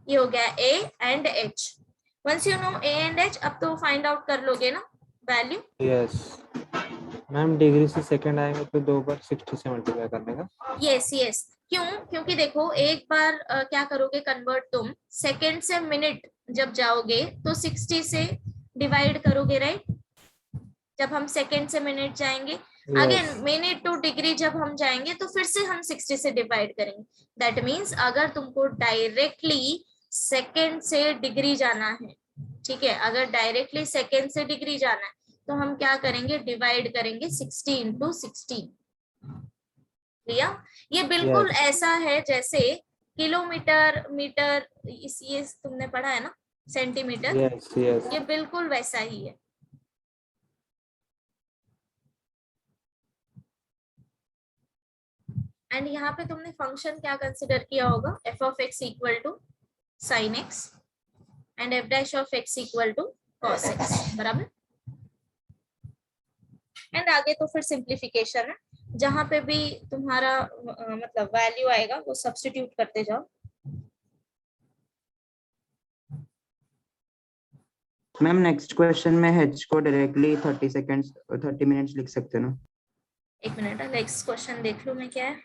ये हो गया A and H। Once you know A and H, अब तो फाइंड आउट कर लोगे ना वैल्यू। यस मैम, डिग्री से सेकंड आएंगे तो 2 बार 60 से मल्टीप्लाई करने का। यस यस, क्यों? क्योंकि देखो एक बार क्या करोगे कन्वर्ट तुम, सेकंड से मिनट जब जाओगे तो 60 से डिवाइड करोगे, राइट। जब हम सेकंड से मिनट जाएंगे, अगेन मिनट टू डिग्री जब हम जाएंगे तो फिर से हम 60 से डिवाइड करेंगे। दैट मीन्स अगर तुमको डायरेक्टली सेकंड से डिग्री जाना है, ठीक है, अगर डायरेक्टली सेकंड से डिग्री जाना है तो हम क्या करेंगे, डिवाइड करेंगे 60 इंटू 60। लिया? ये बिल्कुल ऐसा है जैसे किलोमीटर, मीटर, ये तुमने पढ़ा है ना, सेंटीमीटर, यस यस ये बिल्कुल वैसा ही है। एंड यहाँ पे तुमने फंक्शन क्या कंसिडर किया होगा, f of x equal to sin x and f dash of x equal to cos x, बराबर। एंड आगे तो फिर सिंप्लीफिकेशन है, जहां पे भी तुम्हारा मतलब वैल्यू आएगा वो सब्स्टिट्यूट करते जाओ। मैम नेक्स्ट क्वेश्चन में h को डायरेक्टली 30 सेकंड्स 30 मिनट्स लिख सकते हैं ना? एक मिनट, नेक्स्ट क्वेश्चन देख लूं मैं क्या है।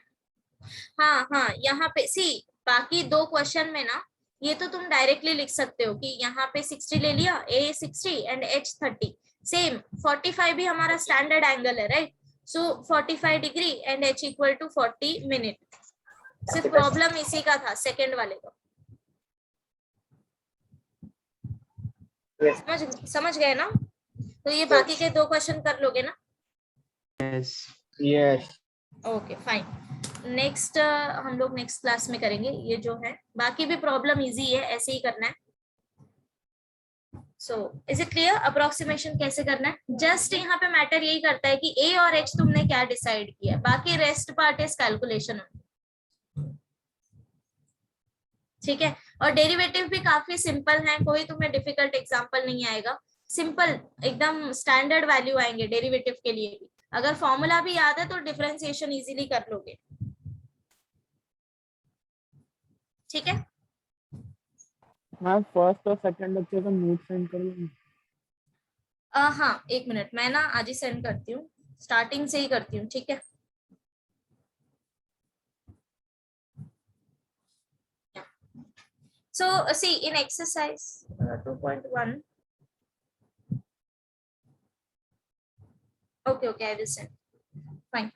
हाँ हाँ, यहाँ पे सी, बाकी दो क्वेश्चन में ना ये तो तुम डायरेक्टली लिख सकते हो कि यहाँ पे 60 ले लिया, a 60 एंड h 30, सेम 45 भी हमारा स्टैंडर्ड एंगल है, right. So 45 degree and h equal to 40 minute. सिर्फ प्रॉब्लम इसी का था, सेकंड वाले का। समझ गए ना? तो ये बाकी के दो क्वेश्चन कर लोगे ना? Yes yes okay fine. Next हम लोग नेक्स्ट क्लास में करेंगे ये जो है, बाकी भी प्रॉब्लम इजी है, ऐसे ही करना है। So is it clear approximation कैसे करना है? जस्ट यहाँ पे मैटर यही करता है कि a और h तुमने क्या डिसाइड किया, बाकी रेस्ट पार्ट इज कैलकुलेशन। ठीक है, और डेरिवेटिव भी काफी सिंपल है, कोई तुम्हें डिफिकल्ट एग्जांपल नहीं आएगा, सिंपल एकदम स्टैंडर्ड वैल्यू आएंगे डेरिवेटिव के लिए भी। अगर फॉर्मूला भी याद है तो डिफरेंशिएशन इजीली कर लोगे, ठीक है। मैम फर्स्ट और सेकंड लेक्चर का नोट सेंड कर दूँ? हाँ एक मिनट, मैं ना आज ही सेंड करती हूँ, स्टार्टिंग से ही करती हूँ, ठीक है। So see in exercise 2.1, okay I will send, fine।